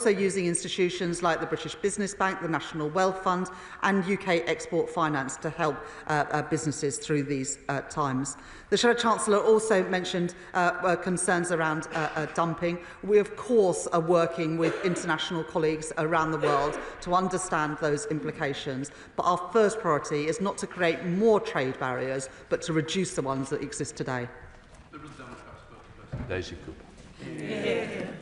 also using institutions like the British Business Bank, the National Wealth Fund and UK Export Finance to help businesses through these times. The Shadow Chancellor also mentioned concerns around dumping. We, of course, are working with international colleagues around the world to understand those implications. But our first priority is not to create more trade barriers, but to reduce the ones that exist today. Daisy Cooper.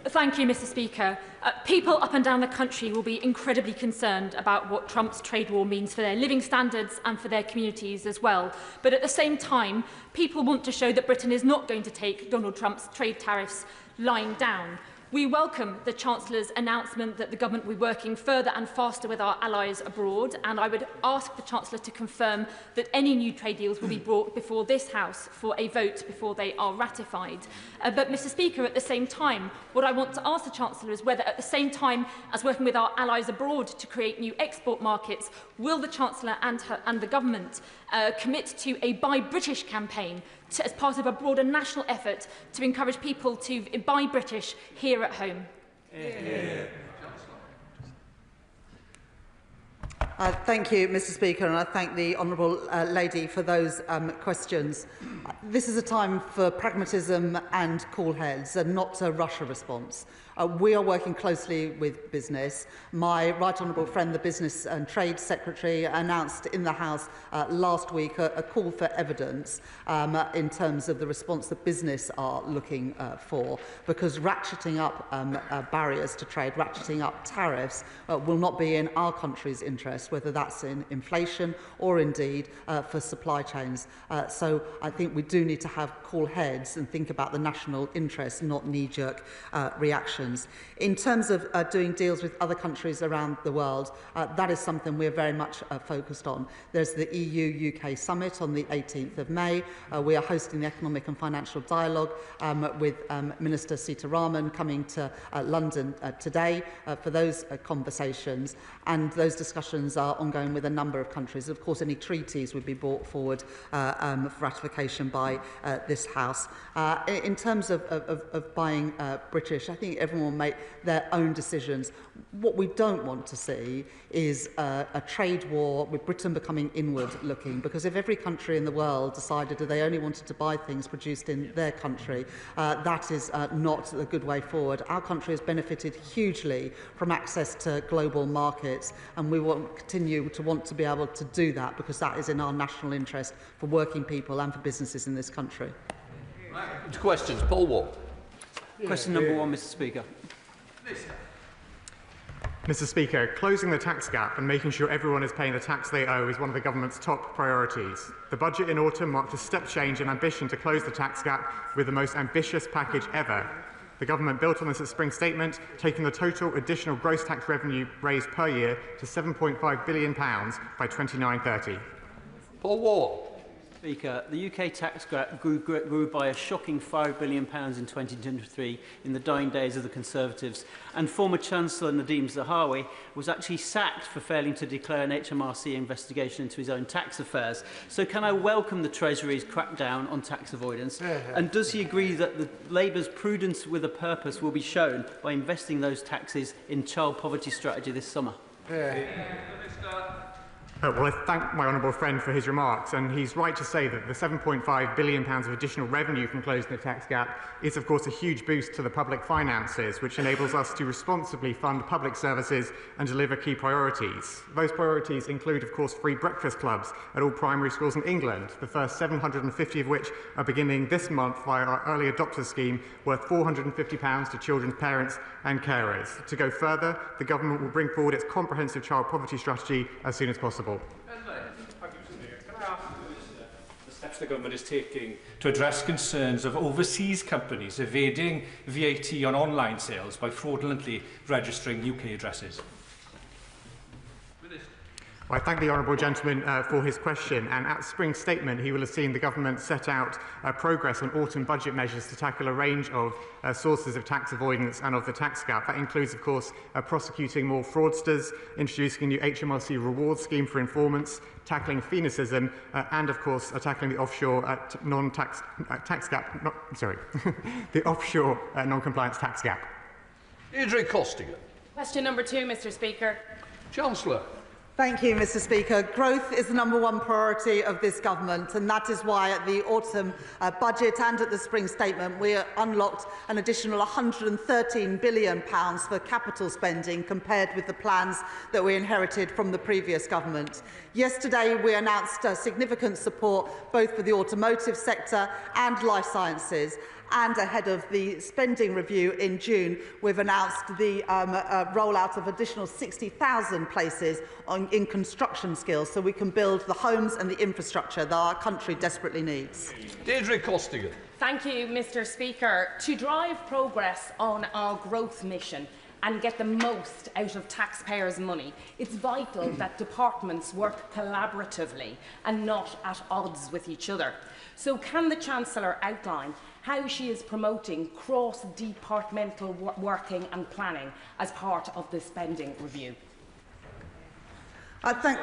Thank you, Mr. Speaker. People up and down the country will be incredibly concerned about what Trump's trade war means for their living standards and for their communities as well. But at the same time, people want to show that Britain is not going to take Donald Trump's trade tariffs lying down. We welcome the Chancellor's announcement that the government will be working further and faster with our allies abroad, and I would ask the Chancellor to confirm that any new trade deals will be brought before this House for a vote before they are ratified. But, Mr. Speaker, at the same time, what I want to ask the Chancellor is whether, at the same time as working with our allies abroad to create new export markets, will the Chancellor and the government commit to a Buy British campaign as part of a broader national effort to encourage people to buy British here at home? Thank you, Mr. Speaker, and I thank the honourable lady for those questions. This is a time for pragmatism and cool heads, and not a Russia response. We are working closely with business. My right honourable friend, the Business and Trade Secretary, announced in the House last week a call for evidence in terms of the response that business are looking for, because ratcheting up barriers to trade, ratcheting up tariffs will not be in our country's interest, whether that's in inflation or indeed for supply chains. So I think we do need to have cool heads and think about the national interest, not knee-jerk reactions. In terms of doing deals with other countries around the world, that is something we're very much focused on. There's the EU-UK summit on the 18th of May. We are hosting the Economic and Financial Dialogue with Minister Sitaraman coming to London today for those conversations, and those discussions are ongoing with a number of countries. Of course, any treaties would be brought forward for ratification by this House. In terms of buying British, I think everyone will make their own decisions. What we don't want to see is a trade war with Britain becoming inward-looking, because if every country in the world decided that they only wanted to buy things produced in their country, that is not a good way forward. Our country has benefited hugely from access to global markets, and we will continue to want to be able to do that, because that is in our national interest for working people and for businesses in this country. Questions. Paul Wall. Question number one, Mr. Speaker. Mr. Speaker, closing the tax gap and making sure everyone is paying the tax they owe is one of the government's top priorities. The budget in autumn marked a step change in ambition to close the tax gap with the most ambitious package ever. The government built on this at Spring Statement, taking the total additional gross tax revenue raised per year to £7.5 billion by 2029-30. Paul Wall. Speaker, the UK tax gap grew by a shocking £5 billion in 2023 in the dying days of the Conservatives, and former Chancellor Nadeem Zahawi was actually sacked for failing to declare an HMRC investigation into his own tax affairs. So can I welcome the Treasury's crackdown on tax avoidance? And does he agree that the Labour's prudence with a purpose will be shown by investing those taxes in child poverty strategy this summer? Well, I thank my honourable friend for his remarks, and he's right to say that the £7.5 billion of additional revenue from closing the tax gap is, of course, a huge boost to the public finances, which enables us to responsibly fund public services and deliver key priorities. Those priorities include, of course, free breakfast clubs at all primary schools in England, the first 750 of which are beginning this month via our early adopters scheme, worth £450 to children's parents and carers. To go further, the government will bring forward its comprehensive child poverty strategy as soon as possible. Thank you, Mr. Mayor. Can I ask the steps the government is taking to address concerns of overseas companies evading VAT on online sales by fraudulently registering UK addresses? Well, I thank the honourable gentleman for his question, and at Spring Statement he will have seen the government set out progress on autumn budget measures to tackle a range of sources of tax avoidance and of the tax gap. That includes, of course, prosecuting more fraudsters, introducing a new HMRC reward scheme for informants, tackling phoenicism, and, of course, tackling the offshore non-tax tax gap. The offshore non-compliance tax gap. Idri Costigan. Question number 2, Mr Speaker. Chancellor. Thank you, Mr Speaker. Growth is the #1 priority of this government, and that is why at the autumn budget and at the spring statement we unlocked an additional £113 billion for capital spending compared with the plans that we inherited from the previous government. Yesterday we announced significant support both for the automotive sector and life sciences. And ahead of the spending review in June, we've announced the rollout of additional 60,000 places in construction skills so we can build the homes and the infrastructure that our country desperately needs. Deirdre Costigan. Thank you, Mr Speaker. To drive progress on our growth mission and get the most out of taxpayers' money, it's vital that departments work collaboratively and not at odds with each other. So can the Chancellor outline how she is promoting cross-departmental working and planning as part of the spending review? I thank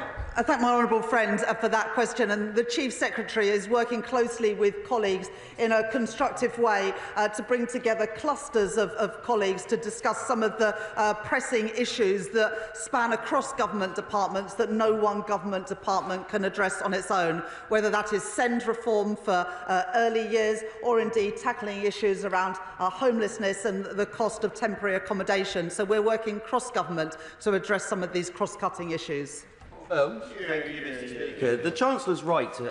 my honourable friend for that question, and the Chief Secretary is working closely with colleagues in a constructive way to bring together clusters of colleagues to discuss some of the pressing issues that span across government departments that no one government department can address on its own, whether that is SEND reform for early years or indeed tackling issues around homelessness and the cost of temporary accommodation. So we're working cross-government to address some of these cross-cutting issues. Thank you, Mr Speaker. The Chancellor's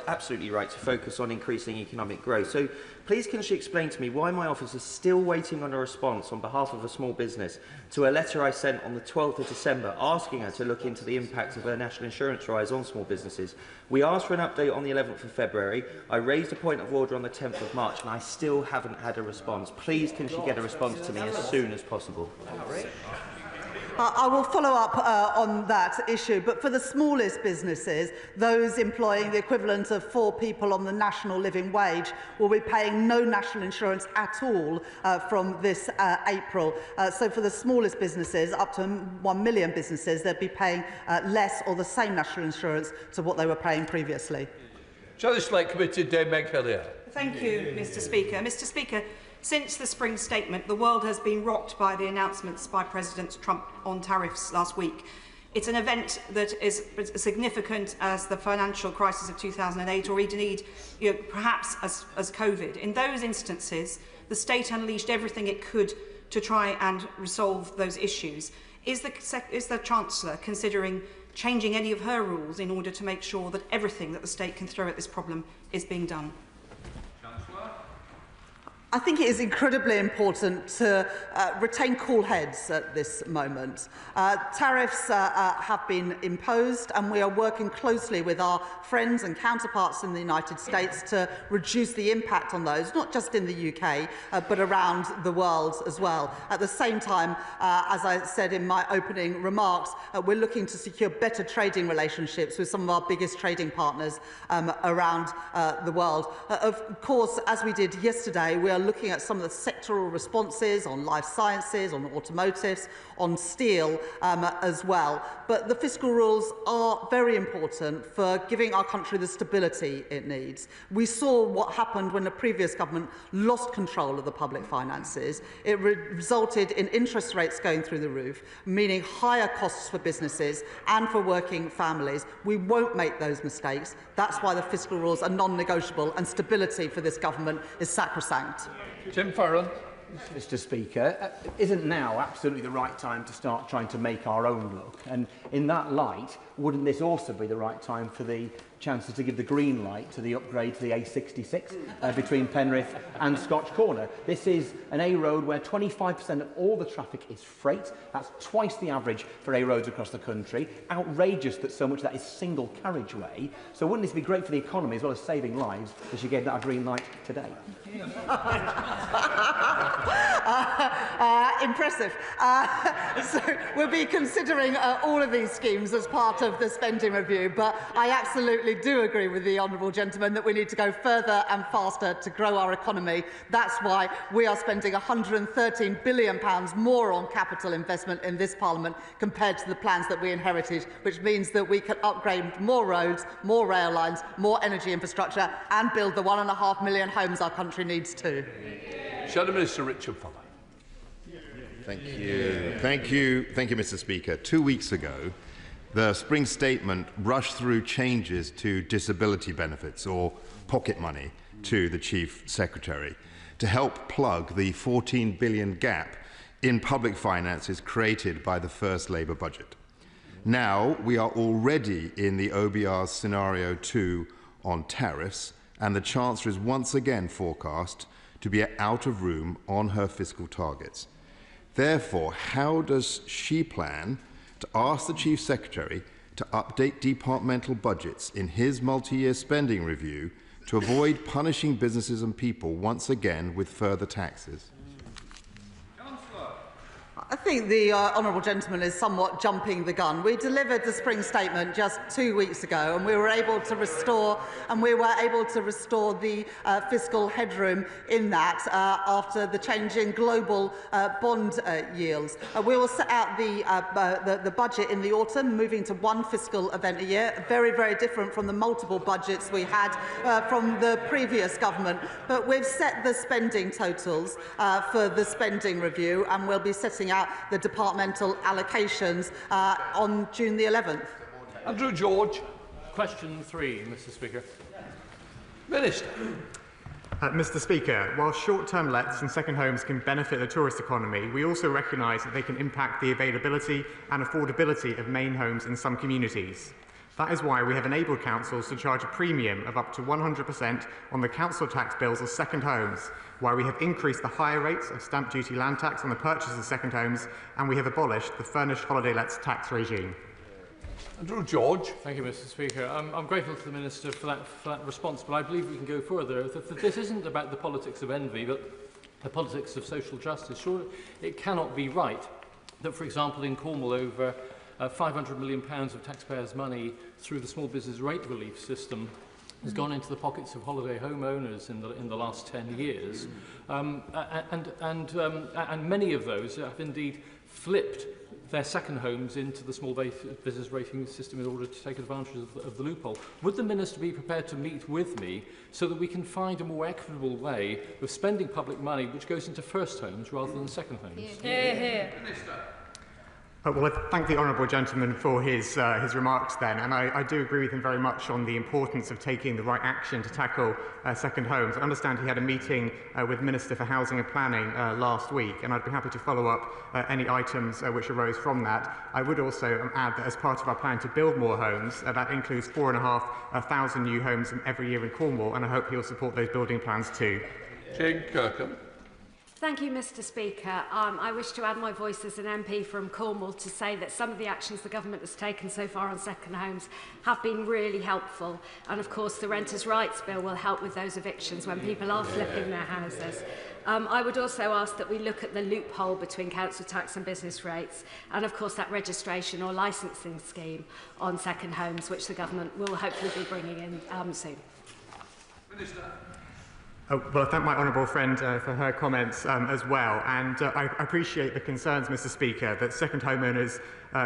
absolutely right to focus on increasing economic growth. So please can she explain to me why my office is still waiting on a response on behalf of a small business to a letter I sent on the 12th of December asking her to look into the impact of her national insurance rise on small businesses. We asked for an update on the 11th of February. I raised a point of order on the 10th of March and I still haven't had a response. Please can she get a response to me as soon as possible? I will follow up on that issue, but for the smallest businesses, those employing the equivalent of 4 people on the national living wage will be paying no national insurance at all from this April. So for the smallest businesses, up to 1 million businesses, they'll be paying less or the same national insurance to what they were paying previously. Shall the Select Committee, Dame Meg Hillier. Thank you, Mr Speaker. Mr Speaker, since the spring statement, the world has been rocked by the announcements by President Trump on tariffs last week. It's an event that is as significant as the financial crisis of 2008 or indeed, perhaps as COVID. In those instances, the state unleashed everything it could to try and resolve those issues. Is the Chancellor considering changing any of her rules in order to make sure that everything that the state can throw at this problem is being done? I think it is incredibly important to retain cool heads at this moment. Tariffs have been imposed and we are working closely with our friends and counterparts in the United States to reduce the impact on those, not just in the UK, but around the world as well. At the same time, as I said in my opening remarks, we're looking to secure better trading relationships with some of our biggest trading partners around the world. Of course, as we did yesterday, we are looking at some of the sectoral responses on life sciences, on automotives, on steel as well. But the fiscal rules are very important for giving our country the stability it needs. We saw what happened when the previous government lost control of the public finances. It resulted in interest rates going through the roof, meaning higher costs for businesses and for working families. We won't make those mistakes. That's why the fiscal rules are non-negotiable and stability for this government is sacrosanct. Tim Farron. Mr Speaker, isn't now absolutely the right time to start trying to make our own look? And in that light, wouldn't this also be the right time for the Chancellor to give the green light to the upgrade to the A66 between Penrith and Scotch Corner? This is an A road where 25% of all the traffic is freight. That's twice the average for A roads across the country. Outrageous that so much of that is single carriageway. So wouldn't this be great for the economy as well as saving lives if she gave that a green light today? Impressive. So we'll be considering all of these schemes as part of the spending review, but I absolutely do agree with the honourable gentleman that we need to go further and faster to grow our economy. That's why we are spending £113 billion more on capital investment in this Parliament compared to the plans that we inherited, which means that we can upgrade more roads, more rail lines, more energy infrastructure and build the 1.5 million homes our country needs too. Shadow Minister Richard Fuller. Thank you, Mr. Speaker. 2 weeks ago, the spring statement rushed through changes to disability benefits, or pocket money, to the Chief Secretary to help plug the £14 billion gap in public finances created by the first Labour budget. Now we are already in the OBR's scenario 2 on tariffs, and the Chancellor is once again forecast to be out of room on her fiscal targets. Therefore, how does she plan to ask the Chief Secretary to update departmental budgets in his multi-year spending review to avoid punishing businesses and people once again with further taxes? I think the honourable gentleman is somewhat jumping the gun. We delivered the spring statement just 2 weeks ago, and we were able to restore the fiscal headroom in that after the change in global bond yields. We will set out the budget in the autumn, moving to one fiscal event a year, very, very different from the multiple budgets we had from the previous government. But we've set the spending totals for the spending review, and we'll be setting out the departmental allocations on June the 11th. Andrew George. Question 3, Mr. Speaker. Minister. Mr. Speaker, while short-term lets and second homes can benefit the tourist economy, we also recognise that they can impact the availability and affordability of main homes in some communities. That is why we have enabled councils to charge a premium of up to 100% on the council tax bills of second homes, why we have increased the higher rates of stamp duty land tax on the purchase of second homes, and we have abolished the furnished holiday lets tax regime. Andrew George. Thank you, Mr. Speaker. I'm grateful to the Minister for that response, but I believe we can go further. This isn't about the politics of envy, but the politics of social justice. Sure, it cannot be right that, for example, in Cornwall, over £500 million of taxpayers' money through the small business rate relief system has gone into the pockets of holiday homeowners in the last 10 years, and many of those have indeed flipped their second homes into the small business rating system in order to take advantage of the loophole. Would the Minister be prepared to meet with me so that we can find a more equitable way of spending public money which goes into first homes rather than second homes? Minister. Well, I thank the honourable gentleman for his remarks then, and I do agree with him very much on the importance of taking the right action to tackle second homes. I understand he had a meeting with Minister for Housing and Planning last week, and I'd be happy to follow up any items which arose from that. I would also add that as part of our plan to build more homes, that includes 4,500 new homes every year in Cornwall, and I hope he'll support those building plans too. Jane Kirkham. Thank you, Mr. Speaker. I wish to add my voice as an MP from Cornwall to say that some of the actions the government has taken so far on second homes have been really helpful. And of course, the Renters' Rights Bill will help with those evictions when people are flipping their houses. I would also ask that we look at the loophole between council tax and business rates, and of course that registration or licensing scheme on second homes, which the government will hopefully be bringing in soon. Minister. Well, I thank my honourable friend for her comments as well, and I appreciate the concerns, Mr. Speaker, that second homeowners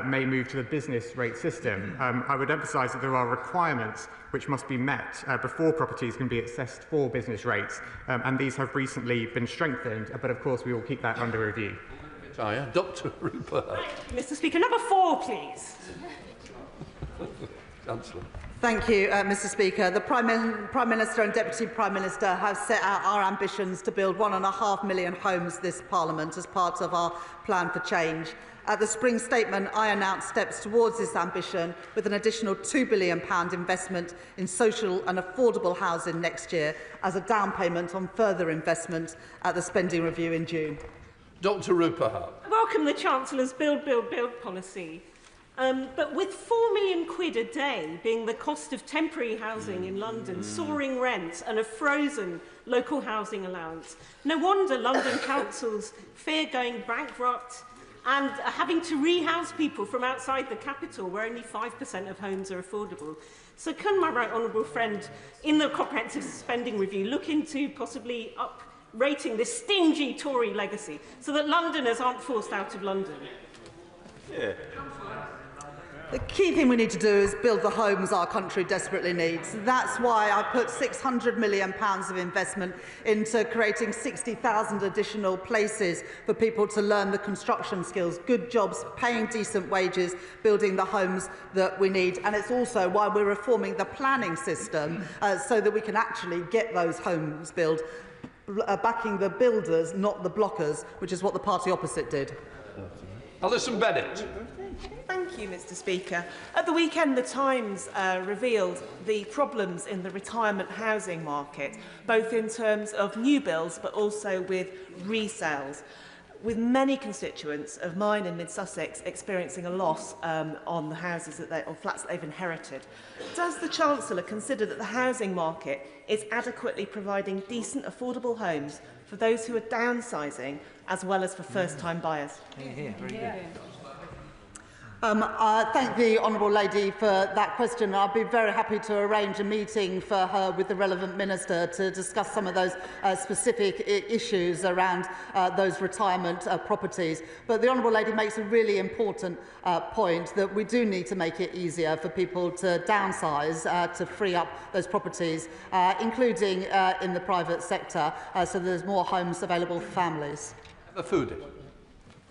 may move to the business rate system. I would emphasise that there are requirements which must be met before properties can be assessed for business rates, and these have recently been strengthened, but of course we will keep that under review. Dr. Rupert. Mr. Speaker, number 4, please. Chancellor. Thank you, Mr. Speaker. The Prime Minister and Deputy Prime Minister have set out our ambitions to build 1.5 million homes this Parliament as part of our plan for change. At the spring statement, I announced steps towards this ambition with an additional £2 billion investment in social and affordable housing next year as a down payment on further investment at the spending review in June. Dr. Rupert. I welcome the Chancellor's build, build, build policy. But with £4 million a day being the cost of temporary housing in London, soaring rents and a frozen local housing allowance, no wonder London councils fear going bankrupt and having to rehouse people from outside the capital where only 5% of homes are affordable. So can my right honourable friend, in the comprehensive spending review, look into possibly uprating this stingy Tory legacy so that Londoners aren't forced out of London? Yeah. The key thing we need to do is build the homes our country desperately needs. That's why I put £600 million of investment into creating 60,000 additional places for people to learn the construction skills, good jobs, paying decent wages, building the homes that we need. And it's also why we're reforming the planning system so that we can actually get those homes built, backing the builders, not the blockers, which is what the party opposite did. Alison Bennett. Thank you, Mr. Speaker. At the weekend, The Times revealed the problems in the retirement housing market, both in terms of new builds but also with resales, with many constituents of mine in mid-Sussex experiencing a loss on the houses or flats that they've inherited. Does the Chancellor consider that the housing market is adequately providing decent, affordable homes for those who are downsizing as well as for first-time buyers? Thank the Honourable Lady for that question. I'd be very happy to arrange a meeting for her with the relevant minister to discuss some of those specific issues around those retirement properties. But the Honourable Lady makes a really important point that we do need to make it easier for people to downsize, to free up those properties, including in the private sector, so there's more homes available for families. Food.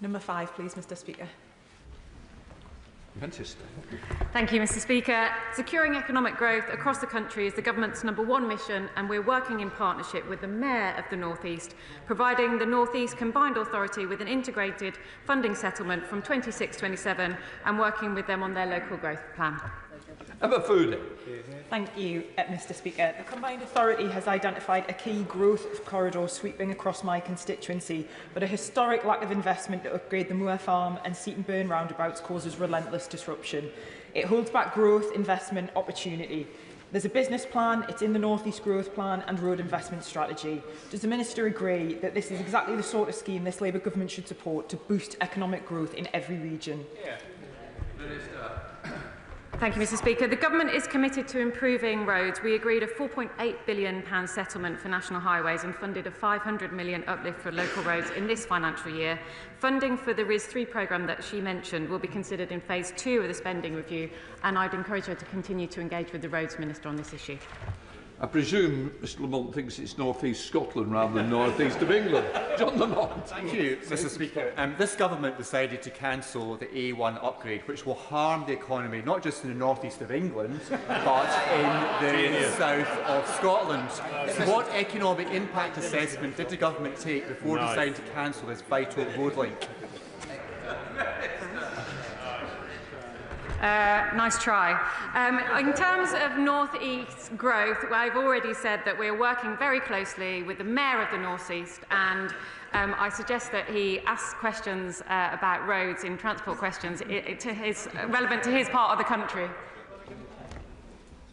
Number 5, please, Mr. Speaker. Thank you, Mr. Speaker. Securing economic growth across the country is the government's #1 mission, and we're working in partnership with the Mayor of the North East, providing the North East Combined Authority with an integrated funding settlement from 26-27 and working with them on their local growth plan. Emma Foodie. Thank you, Mr. Speaker. The Combined Authority has identified a key growth corridor sweeping across my constituency, but a historic lack of investment to upgrade the Moor Farm and Seaton Burn roundabouts causes relentless disruption. It holds back growth, investment, opportunity. There's a business plan, it's in the North East Growth Plan and Road Investment Strategy. Does the Minister agree that this is exactly the sort of scheme this Labour government should support to boost economic growth in every region? Thank you, Mr. Speaker. The government is committed to improving roads. We agreed a £4.8 billion settlement for national highways and funded a £500 million uplift for local roads in this financial year. Funding for the RIS3 programme that she mentioned will be considered in phase 2 of the spending review, and I'd encourage her to continue to engage with the Roads Minister on this issue. I presume Mr Lamont thinks it's North East Scotland rather than North East of England. John Lamont. Thank you, Mr. Speaker. This government decided to cancel the A1 upgrade, which will harm the economy not just in the North East of England, but in the south of Scotland. So what economic impact assessment did the government take before deciding to cancel this vital road link? Nice try. In terms of North East growth, I've already said that we're working very closely with the Mayor of the North East, and I suggest that he asks questions about roads in transport questions relevant to his part of the country.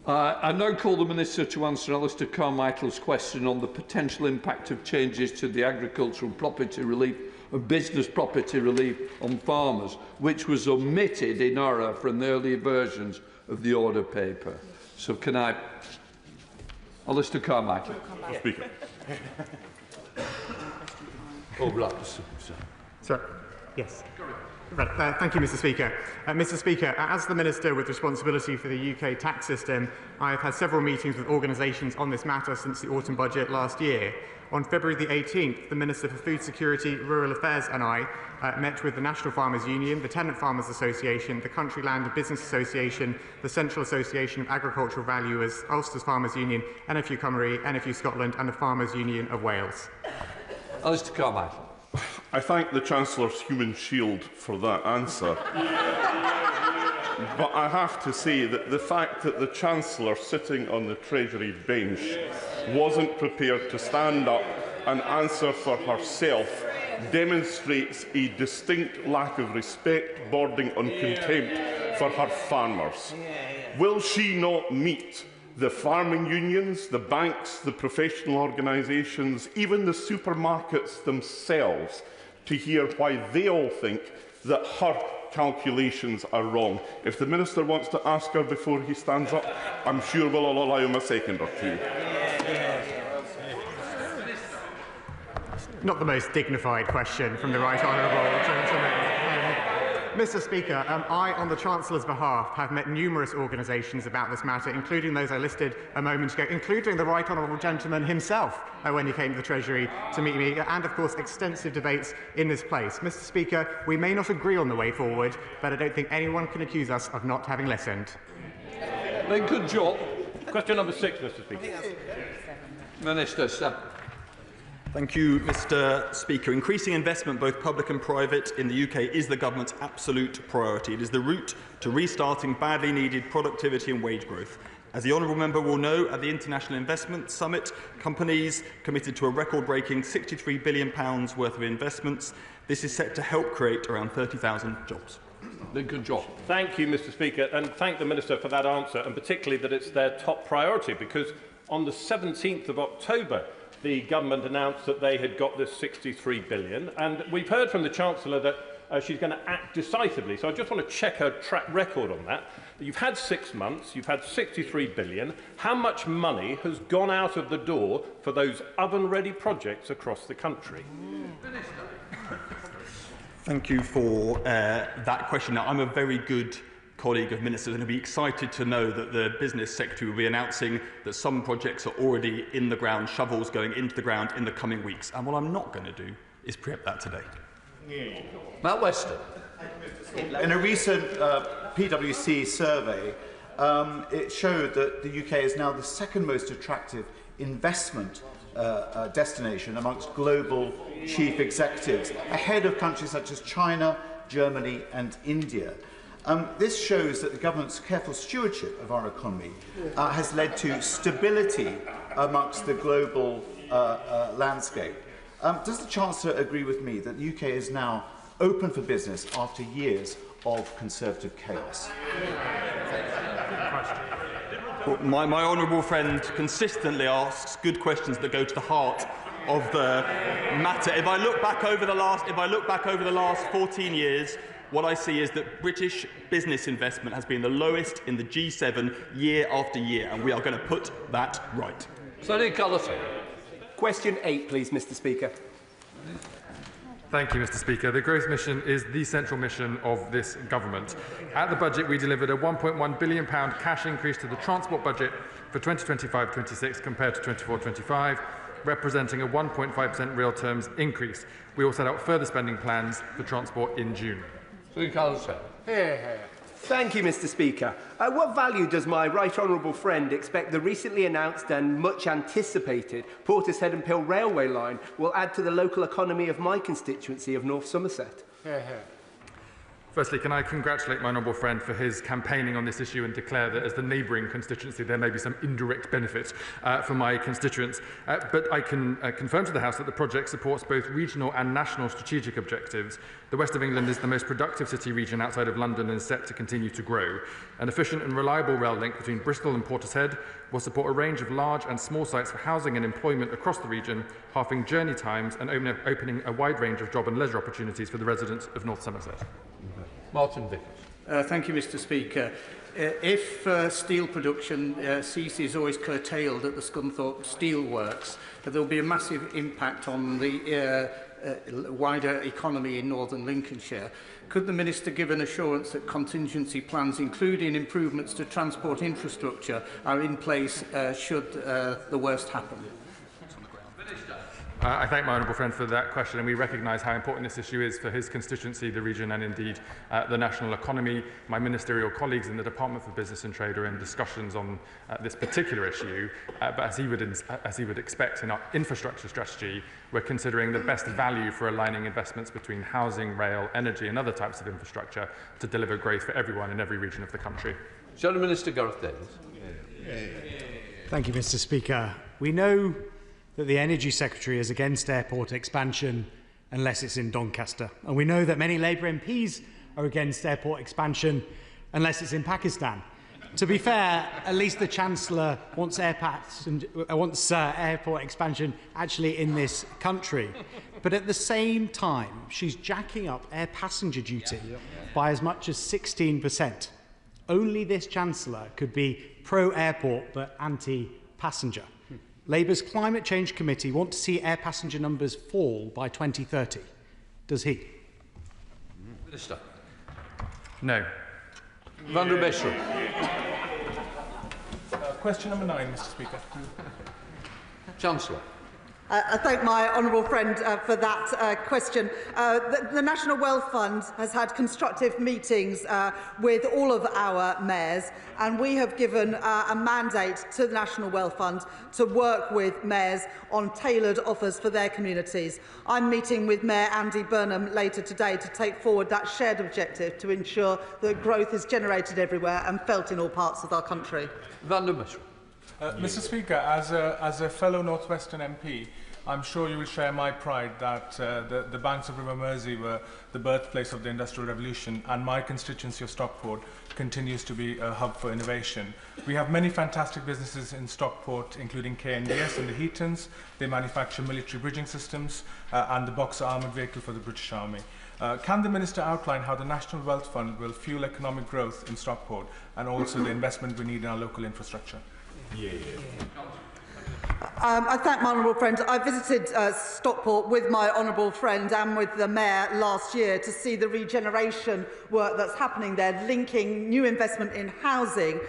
I now call the Minister to answer Alistair Carmichael's question on the potential impact of changes to the agricultural property relief and business property relief on farmers, which was omitted in error from the earlier versions of the order paper. So can I... Alistair Carmichael. Speaker. Oh, right. Sir, yes. Right, thank you, Mr. Speaker. Mr. Speaker, as the Minister with responsibility for the UK tax system, I have had several meetings with organisations on this matter since the autumn budget last year. On February the 18th, the Minister for Food Security, Rural Affairs and I met with the National Farmers Union, the Tenant Farmers Association, the Country Land and Business Association, the Central Association of Agricultural Valuers, Ulster's Farmers Union, NFU Cymru, NFU Scotland and the Farmers Union of Wales. Alistair Carmichael. I thank the Chancellor's human shield for that answer. But I have to say that the fact that the Chancellor sitting on the Treasury bench wasn't prepared to stand up and answer for herself demonstrates a distinct lack of respect bordering on contempt for her farmers. Will she not meet the farming unions, the banks, the professional organisations, even the supermarkets themselves, to hear why they all think that her calculations are wrong? If the Minister wants to ask her before he stands up, I'm sure we'll all allow him a second or two. Not the most dignified question from the right honourable gentleman. Mr. Speaker, I, on the Chancellor's behalf, have met numerous organisations about this matter, including those I listed a moment ago, including the Right Honourable Gentleman himself when he came to the Treasury to meet me, and, of course, extensive debates in this place. Mr. Speaker, we may not agree on the way forward, but I don't think anyone can accuse us of not having listened. Then good job. Question number 6, Mr. Speaker. Minister, sir. Thank you, Mr. Speaker. Increasing investment, both public and private, in the UK is the government's absolute priority. It is the route to restarting badly needed productivity and wage growth. As the honourable member will know, at the International Investment Summit, companies committed to a record-breaking £63 billion worth of investments. This is set to help create around 30,000 jobs. Good job. Thank you, Mr. Speaker, and thank the Minister for that answer, and particularly that it's their top priority, because on the 17th of October, the government announced that they had got this £63 billion, and we've heard from the Chancellor that she's going to act decisively. So I just want to check her track record on that. You've had 6 months, you've had £63 billion. How much money has gone out of the door for those oven-ready projects across the country? Thank you for that question. Now, I'm a very good colleague of ministers and will be excited to know that the Business Secretary will be announcing that some projects are already in the ground, shovels going into the ground in the coming weeks. And what I'm not going to do is preempt that today. Matt Weston. In a recent PwC survey, it showed that the UK is now the second most attractive investment destination amongst global chief executives, ahead of countries such as China, Germany and India. This shows that the government's careful stewardship of our economy has led to stability amongst the global landscape. Does the Chancellor agree with me that the UK is now open for business after years of Conservative chaos? Well, my honourable friend consistently asks good questions that go to the heart of the matter. If I look back over the last 14 years, what I see is that British business investment has been the lowest in the G7 year after year, and we are going to put that right. Question 8, please, Mr. Speaker. Thank you, Mr. Speaker. The growth mission is the central mission of this government. At the budget, we delivered a £1.1 billion cash increase to the transport budget for 2025-26 compared to 24-25, representing a 1.5% real terms increase. We will set out further spending plans for transport in June. Thank you, Mr. Speaker. What value does my right honourable friend expect the recently announced and much anticipated Portishead and Pill railway line will add to the local economy of my constituency of North Somerset? Firstly, can I congratulate my honourable friend for his campaigning on this issue and declare that as the neighbouring constituency there may be some indirect benefit for my constituents. But I can confirm to the House that the project supports both regional and national strategic objectives. The West of England is the most productive city region outside of London and is set to continue to grow. An efficient and reliable rail link between Bristol and Portishead will support a range of large and small sites for housing and employment across the region, halving journey times and opening a wide range of job and leisure opportunities for the residents of North Somerset. Martin Vickers. Thank you, Mr. Speaker. If steel production ceases or is curtailed at the Scunthorpe Steel Works, there will be a massive impact on the wider economy in northern Lincolnshire. Could the Minister give an assurance that contingency plans, including improvements to transport infrastructure, are in place should the worst happen? I thank my honourable friend for that question, and we recognise how important this issue is for his constituency, the region and indeed the national economy. My ministerial colleagues in the Department for Business and Trade are in discussions on this particular issue, but as he would expect in our infrastructure strategy, we're considering the best value for aligning investments between housing, rail, energy and other types of infrastructure to deliver growth for everyone in every region of the country. Shadow Minister Gareth Davies. Thank you, Mr. Speaker. We know that the Energy Secretary is against airport expansion unless it's in Doncaster. And we know that many Labour MPs are against airport expansion unless it's in Pakistan. To be fair, at least the Chancellor wants airport expansion actually in this country. But at the same time, she's jacking up air passenger duty by as much as 16%. Only this Chancellor could be pro-airport but anti-passenger. Labour's Climate Change Committee want to see air passenger numbers fall by 2030. Does he? Minister. No. Van der Bessel. Question number 9, Mr. Speaker. Chancellor. I thank my honourable friend for that question. The National Wealth Fund has had constructive meetings with all of our mayors, and we have given a mandate to the National Wealth Fund to work with mayors on tailored offers for their communities. I'm meeting with Mayor Andy Burnham later today to take forward that shared objective to ensure that growth is generated everywhere and felt in all parts of our country. Van der Bessel. Mr. Speaker, as a fellow North Western MP, I'm sure you will share my pride that the banks of River Mersey were the birthplace of the Industrial Revolution, and my constituency of Stockport continues to be a hub for innovation. We have many fantastic businesses in Stockport, including KNDS and the Heatons. They manufacture military bridging systems and the Boxer armoured vehicle for the British Army. Can the Minister outline how the National Wealth Fund will fuel economic growth in Stockport and also the investment we need in our local infrastructure? I thank my honourable friend. I visited Stockport with my honourable friend and with the mayor last year to see the regeneration work that's happening there, linking new investment in housing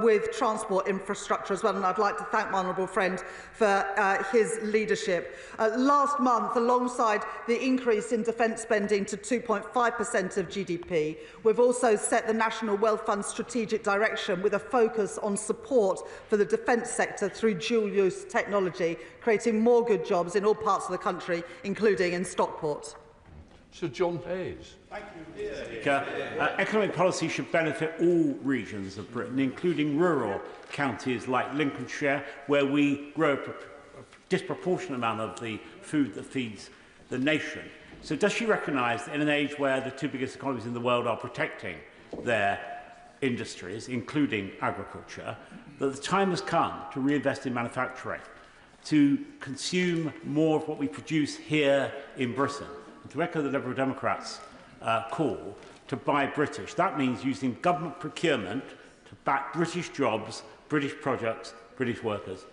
with transport infrastructure as well. And I'd like to thank my honourable friend for his leadership. Last month, alongside the increase in defence spending to 2.5% of GDP, we've also set the National Wealth Fund strategic direction with a focus on support for the defence sector through dual-use technology, creating more good jobs in all parts of the country, including in Stockport. Sir John Hayes. Thank you, Mr. Speaker. Economic policy should benefit all regions of Britain, including rural counties like Lincolnshire, where we grow a disproportionate amount of the food that feeds the nation. So does she recognise that in an age where the two biggest economies in the world are protecting their industries, including agriculture, that the time has come to reinvest in manufacturing, to consume more of what we produce here in Britain, and to echo the Liberal Democrats' call to buy British? That means using government procurement to back British jobs, British products, British workers.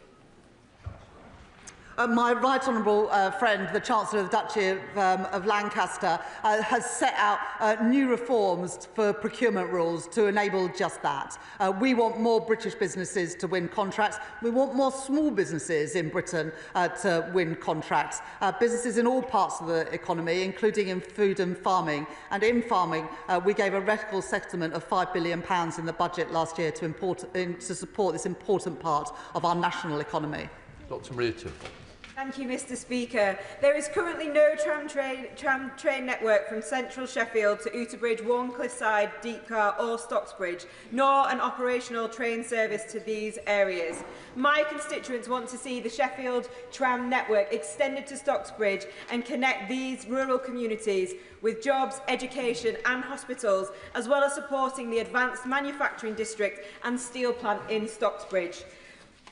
My right honourable friend, the Chancellor of the Duchy of Lancaster, has set out new reforms for procurement rules to enable just that. We want more British businesses to win contracts. We want more small businesses in Britain to win contracts. Businesses in all parts of the economy, including in food and farming. And in farming, we gave a radical settlement of £5 billion in the budget last year to support this important part of our national economy. Dr. Maria. Thank you, Mr. Speaker. There is currently no tram train network from central Sheffield to Outerbridge, Warncliffside, Deepcar or Stocksbridge, nor an operational train service to these areas. My constituents want to see the Sheffield tram network extended to Stocksbridge and connect these rural communities with jobs, education and hospitals, as well as supporting the advanced manufacturing district and steel plant in Stocksbridge.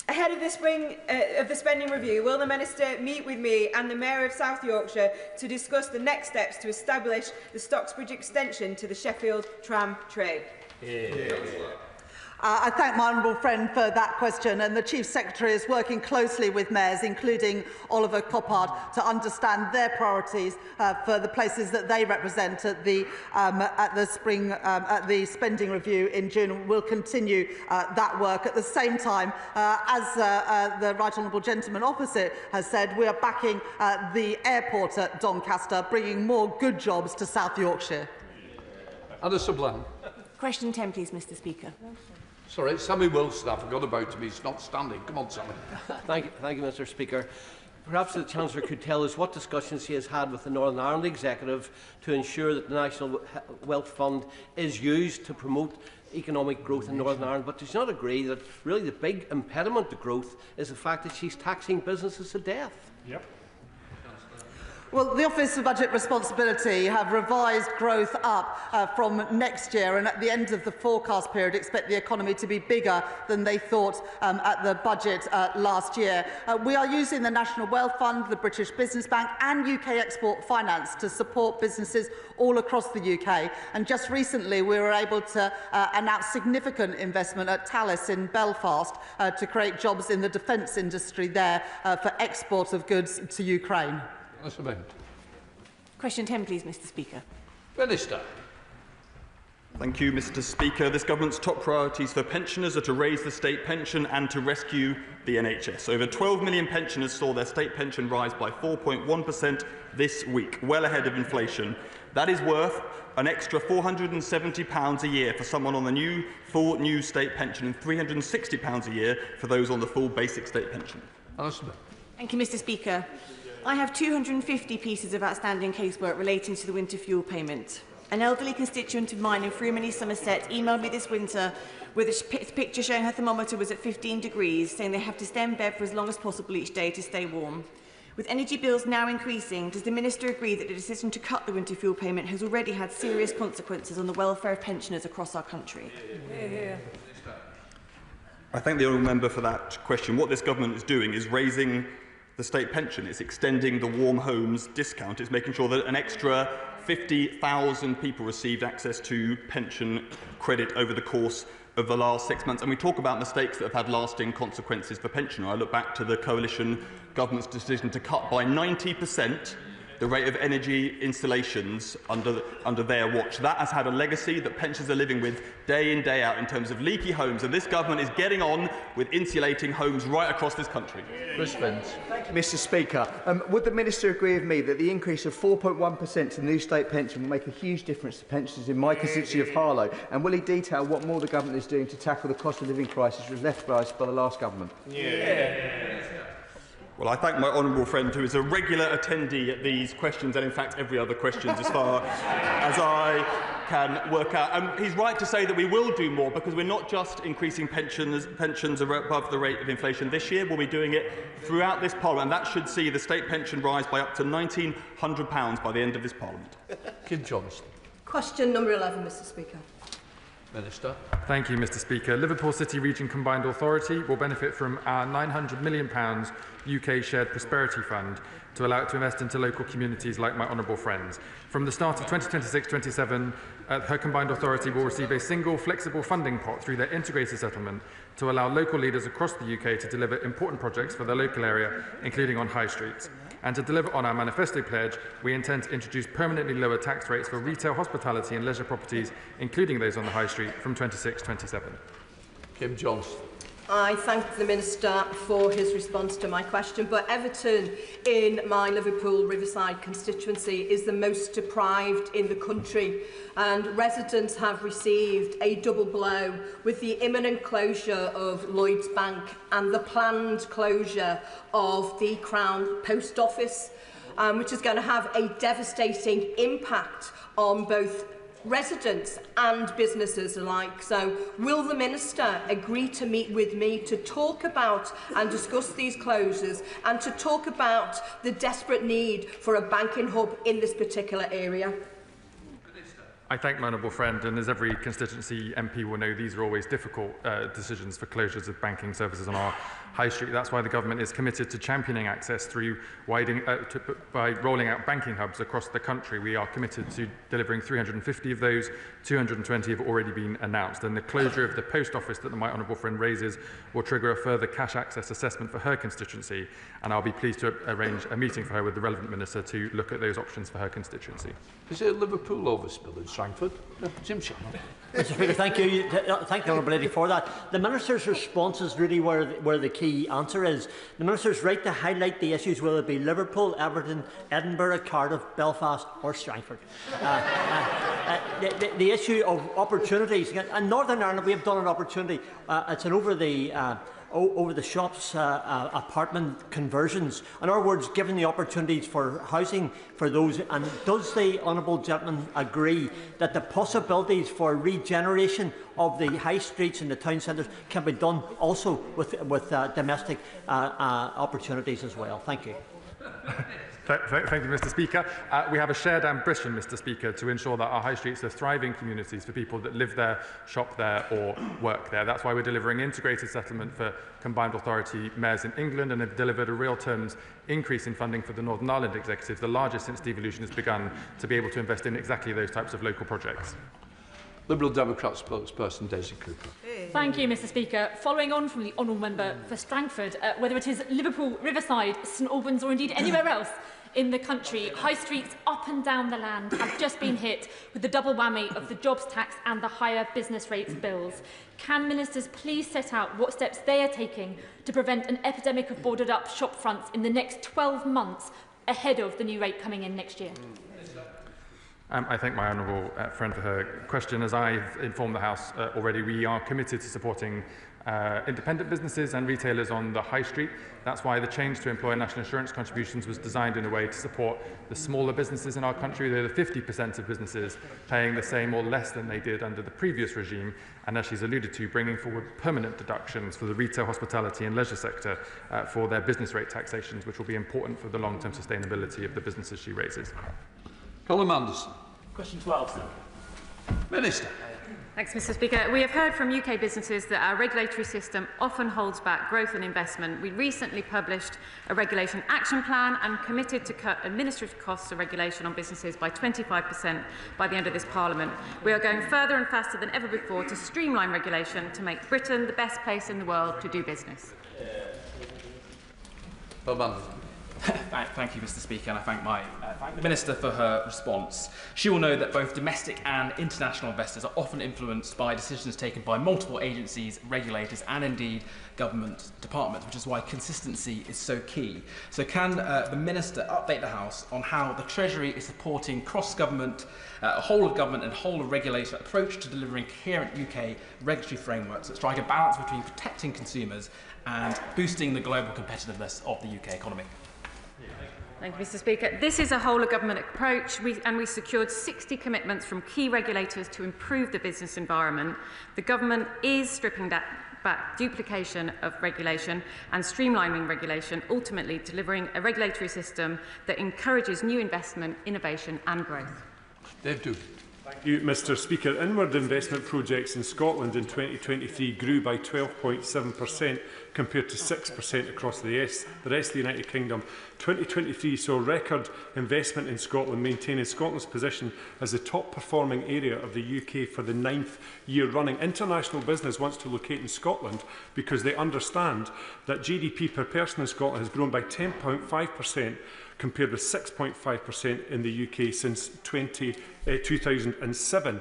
Ahead of the spending review, will the Minister meet with me and the Mayor of South Yorkshire to discuss the next steps to establish the Stocksbridge extension to the Sheffield tram train? I thank my honourable friend for that question, and the Chief Secretary is working closely with mayors, including Oliver Coppard, to understand their priorities for the places that they represent at the spending review in June. We'll continue that work. At the same time, as the right honourable gentleman opposite has said, we are backing the airport at Doncaster, bringing more good jobs to South Yorkshire. Anna Sublime. Question 10, please, Mr. Speaker. Sorry, Sammy Wilson, I forgot about him. He's not standing. Come on, Sammy. Thank you, Mr. Speaker. Perhaps the Chancellor could tell us what discussions he has had with the Northern Ireland Executive to ensure that the National Wealth Fund is used to promote economic growth in Northern Ireland, but does not agree that really the big impediment to growth is the fact that she's taxing businesses to death. Yep. Well, the Office for Budget Responsibility have revised growth up from next year, and at the end of the forecast period expect the economy to be bigger than they thought at the budget last year. We are using the National Wealth Fund, the British Business Bank and UK Export Finance to support businesses all across the UK. And just recently we were able to announce significant investment at Thales in Belfast to create jobs in the defence industry there for export of goods to Ukraine. Question 10, please, Mr. Speaker. Minister. Thank you, Mr. Speaker. This government's top priorities for pensioners are to raise the state pension and to rescue the NHS. Over 12 million pensioners saw their state pension rise by 4.1% this week, well ahead of inflation. That is worth an extra £470 a year for someone on the full new state pension and £360 a year for those on the full basic state pension. Thank you, Mr. Speaker. I have 250 pieces of outstanding casework relating to the winter fuel payment. An elderly constituent of mine in Frumeney, Somerset, emailed me this winter with a picture showing her thermometer was at 15 degrees, saying they have to stay in bed for as long as possible each day to stay warm. With energy bills now increasing, does the Minister agree that the decision to cut the winter fuel payment has already had serious consequences on the welfare of pensioners across our country? I thank the honourable member for that question. What this government is doing is raising the state pension. It's extending the warm homes discount. It's making sure that an extra 50,000 people received access to pension credit over the course of the last 6 months. And we talk about mistakes that have had lasting consequences for pensioners. I look back to the coalition government's decision to cut by 90% the rate of energy installations under their watch. That has had a legacy that pensioners are living with day in, day out in terms of leaky homes, and this government is getting on with insulating homes right across this country. Thank you, Mr. Speaker. Would the Minister agree with me that the increase of 4.1% to the new state pension will make a huge difference to pensioners in my constituency of Harlow? And will he detail what more the government is doing to tackle the cost of living crisis which was left by the last government? Well, I thank my honourable friend, who is a regular attendee at these questions and, in fact, every other questions as far as I can work out. He's right to say that we will do more, because we're not just increasing pensions above the rate of inflation this year. We'll be doing it throughout this Parliament, and that should see the state pension rise by up to £1,900 by the end of this Parliament. Kim Johnston. Question number 11, Mr. Speaker. Minister. Thank you, Mr. Speaker. Liverpool City Region Combined Authority will benefit from our £900 million UK Shared Prosperity Fund to allow it to invest into local communities like my honourable friends. From the start of 2026-27, her combined authority will receive a single flexible funding pot through their integrated settlement to allow local leaders across the UK to deliver important projects for their local area, including on high streets. And to deliver on our manifesto pledge, we intend to introduce permanently lower tax rates for retail, hospitality and leisure properties, including those on the high street, from 26-27. Kim Johnston. I thank the Minister for his response to my question, but Everton in my Liverpool Riverside constituency is the most deprived in the country, and residents have received a double blow with the imminent closure of Lloyds Bank and the planned closure of the Crown Post Office, which is going to have a devastating impact on both residents and businesses alike. So will the Minister agree to meet with me to talk about and discuss these closures and to talk about the desperate need for a banking hub in this particular area? I thank my honourable friend, and as every constituency MP will know, these are always difficult decisions for closures of banking services on our high street. That's why the government is committed to championing access through by rolling out banking hubs across the country. We are committed to delivering 350 of those. 220 have already been announced, and the closure of the post office that my honourable friend raises will trigger a further cash access assessment for her constituency, and I'll be pleased to arrange a meeting for her with the relevant minister to look at those options for her constituency. Is it a Liverpool overspill in Strangford? Jim Shannon. Mr. Speaker, thank you. Thank the honourable lady for that. The Minister's response is really where the key answer is. The Minister is right to highlight the issues, whether it be Liverpool, Everton, Edinburgh, Cardiff, Belfast or Strangford. The issue of opportunities. In Northern Ireland, we have done an opportunity. It's an over the shops apartment conversions. In other words, giving the opportunities for housing for those. And does the honourable gentleman agree that the possibilities for regeneration of the high streets and the town centres can be done also with domestic opportunities as well? Thank you. Thank you, Mr. Speaker. We have a shared ambition, Mr. Speaker, to ensure that our high streets are thriving communities for people that live there, shop there or work there. That's why we're delivering integrated settlement for combined authority mayors in England, and have delivered a real terms increase in funding for the Northern Ireland Executive, the largest since devolution has begun, to be able to invest in exactly those types of local projects. Liberal Democrat spokesperson Daisy Cooper. Thank you, Mr. Speaker. Following on from the honourable member for Strangford, whether it is Liverpool, Riverside, St Albans or indeed anywhere else, in the country, high streets up and down the land have just been hit with the double whammy of the jobs tax and the higher business rates bills. Can ministers please set out what steps they are taking to prevent an epidemic of boarded up shop fronts in the next 12 months ahead of the new rate coming in next year? I thank my honourable friend for her question. As I've informed the House already, we are committed to supporting independent businesses and retailers on the high street. That's why the change to employer national insurance contributions was designed in a way to support the smaller businesses in our country. They're the 50% of businesses paying the same or less than they did under the previous regime, and as she's alluded to, bringing forward permanent deductions for the retail, hospitality and leisure sector for their business rate taxations, which will be important for the long-term sustainability of the businesses she raises. Colin Anderson. Question 12, sir. Minister. Thanks, Mr. Speaker. We have heard from UK businesses that our regulatory system often holds back growth and investment. We recently published a regulation action plan and committed to cut administrative costs of regulation on businesses by 25% by the end of this Parliament. We are going further and faster than ever before to streamline regulation to make Britain the best place in the world to do business. Thank you, Mr. Speaker, and I thank the Minister for her response. She will know that both domestic and international investors are often influenced by decisions taken by multiple agencies, regulators and indeed government departments, which is why consistency is so key. So can the Minister update the House on how the Treasury is supporting cross-government, whole-of-government and whole-of-regulator approach to delivering coherent UK regulatory frameworks that strike a balance between protecting consumers and boosting the global competitiveness of the UK economy? Thank you, Mr. Speaker. This is a whole-of-government approach, and we secured 60 commitments from key regulators to improve the business environment. The government is stripping back duplication of regulation and streamlining regulation, ultimately delivering a regulatory system that encourages new investment, innovation and growth. Dave Doogan. Thank you, Mr. Speaker. Inward investment projects in Scotland in 2023 grew by 12.7% compared to 6% across the rest of the United Kingdom. 2023 saw record investment in Scotland, maintaining Scotland's position as the top performing area of the UK for the 9th year running. International business wants to locate in Scotland because they understand that GDP per person in Scotland has grown by 10.5%, compared with 6.5% in the UK since 2007.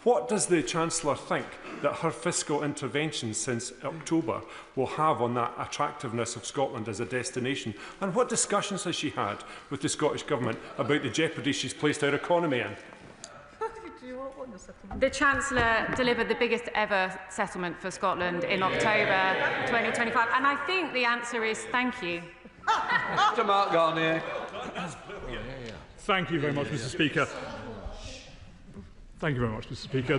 What does the Chancellor think that her fiscal interventions since October will have on that attractiveness of Scotland as a destination? And what discussions has she had with the Scottish Government about the jeopardy she's placed our economy in? The Chancellor delivered the biggest ever settlement for Scotland in October 2025, and I think the answer is thank you. Mr. Mark Garnier. Thank you very much, Mr. Speaker. Thank you very much, Mr. Speaker.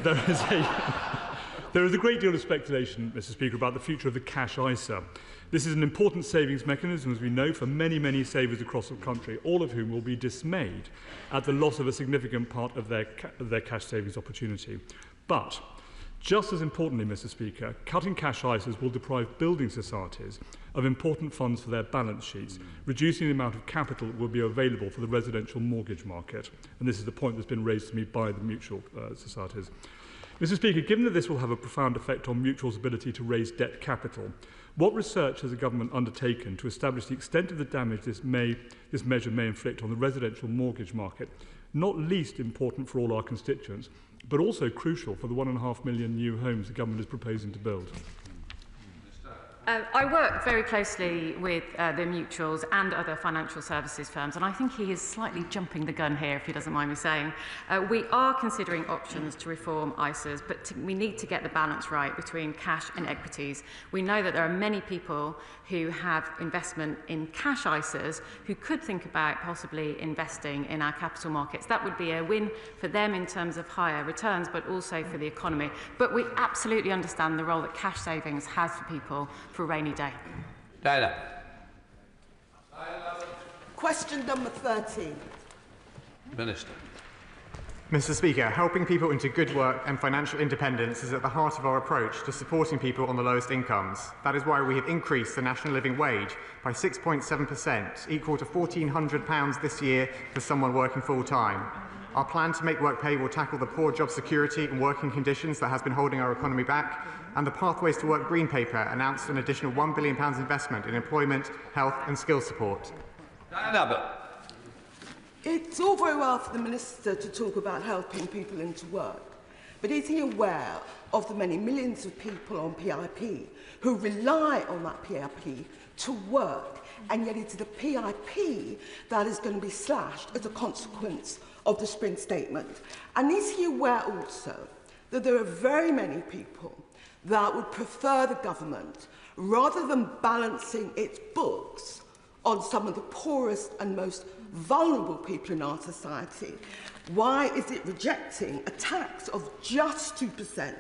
There is a great deal of speculation, Mr. Speaker, about the future of the cash ISA. This is an important savings mechanism, as we know, for many, many savers across the country, all of whom will be dismayed at the loss of a significant part of their cash savings opportunity. But, just as importantly, Mr. Speaker, cutting cash ISAs will deprive building societies of important funds for their balance sheets, reducing the amount of capital that will be available for the residential mortgage market. And this is the point that's been raised to me by the mutual societies. Mr. Speaker, given that this will have a profound effect on mutuals' ability to raise debt capital, what research has the government undertaken to establish the extent of the damage this measure may inflict on the residential mortgage market, not least important for all our constituents, but also crucial for the 1.5 million new homes the government is proposing to build? I work very closely with the mutuals and other financial services firms, and I think he is slightly jumping the gun here, if he doesn't mind me saying. We are considering options to reform ISAs, but we need to get the balance right between cash and equities. We know that there are many people who have investment in cash ISAs who could think about possibly investing in our capital markets. That would be a win for them in terms of higher returns, but also for the economy. But we absolutely understand the role that cash savings has for people for a rainy day. Diana. Question number 13. Minister. Mr. Speaker, helping people into good work and financial independence is at the heart of our approach to supporting people on the lowest incomes. That is why we have increased the national living wage by 6.7%, equal to £1,400 this year for someone working full-time. Our plan to make work pay will tackle the poor job security and working conditions that has been holding our economy back, and the Pathways to Work Green Paper announced an additional £1 billion investment in employment, health and skills support. Diana Abbott. It's all very well for the Minister to talk about helping people into work, but is he aware of the many millions of people on PIP who rely on that PIP to work, and yet it's the PIP that is going to be slashed as a consequence of the Spring Statement? And is he aware also that there are very many people that would prefer the government, rather than balancing its books on some of the poorest and most vulnerable people in our society, why is it rejecting a tax of just 2%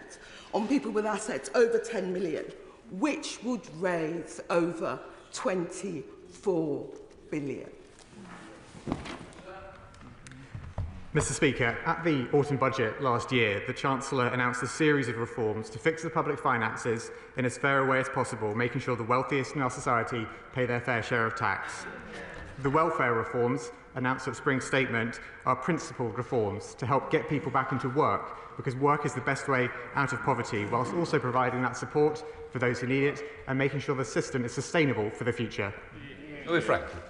on people with assets over 10 million, which would raise over 24 billion? Mr. Speaker, at the autumn budget last year, the Chancellor announced a series of reforms to fix the public finances in as fair a way as possible, making sure the wealthiest in our society pay their fair share of tax. The welfare reforms announced at Spring Statement are principled reforms to help get people back into work, because work is the best way out of poverty, whilst also providing that support for those who need it and making sure the system is sustainable for the future. Franklin.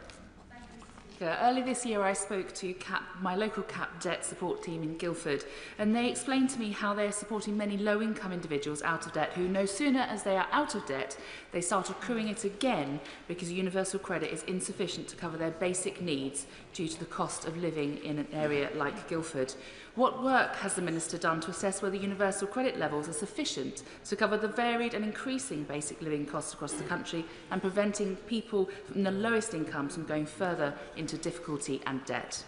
Earlier this year I spoke to my local CAP debt support team in Guildford, and they explained to me how they're supporting many low-income individuals out of debt who no sooner as they are out of debt, they start accruing it again because universal credit is insufficient to cover their basic needs due to the cost of living in an area like Guildford. What work has the Minister done to assess whether universal credit levels are sufficient to cover the varied and increasing basic living costs across the country and preventing people from the lowest incomes from going further into difficulty and debt?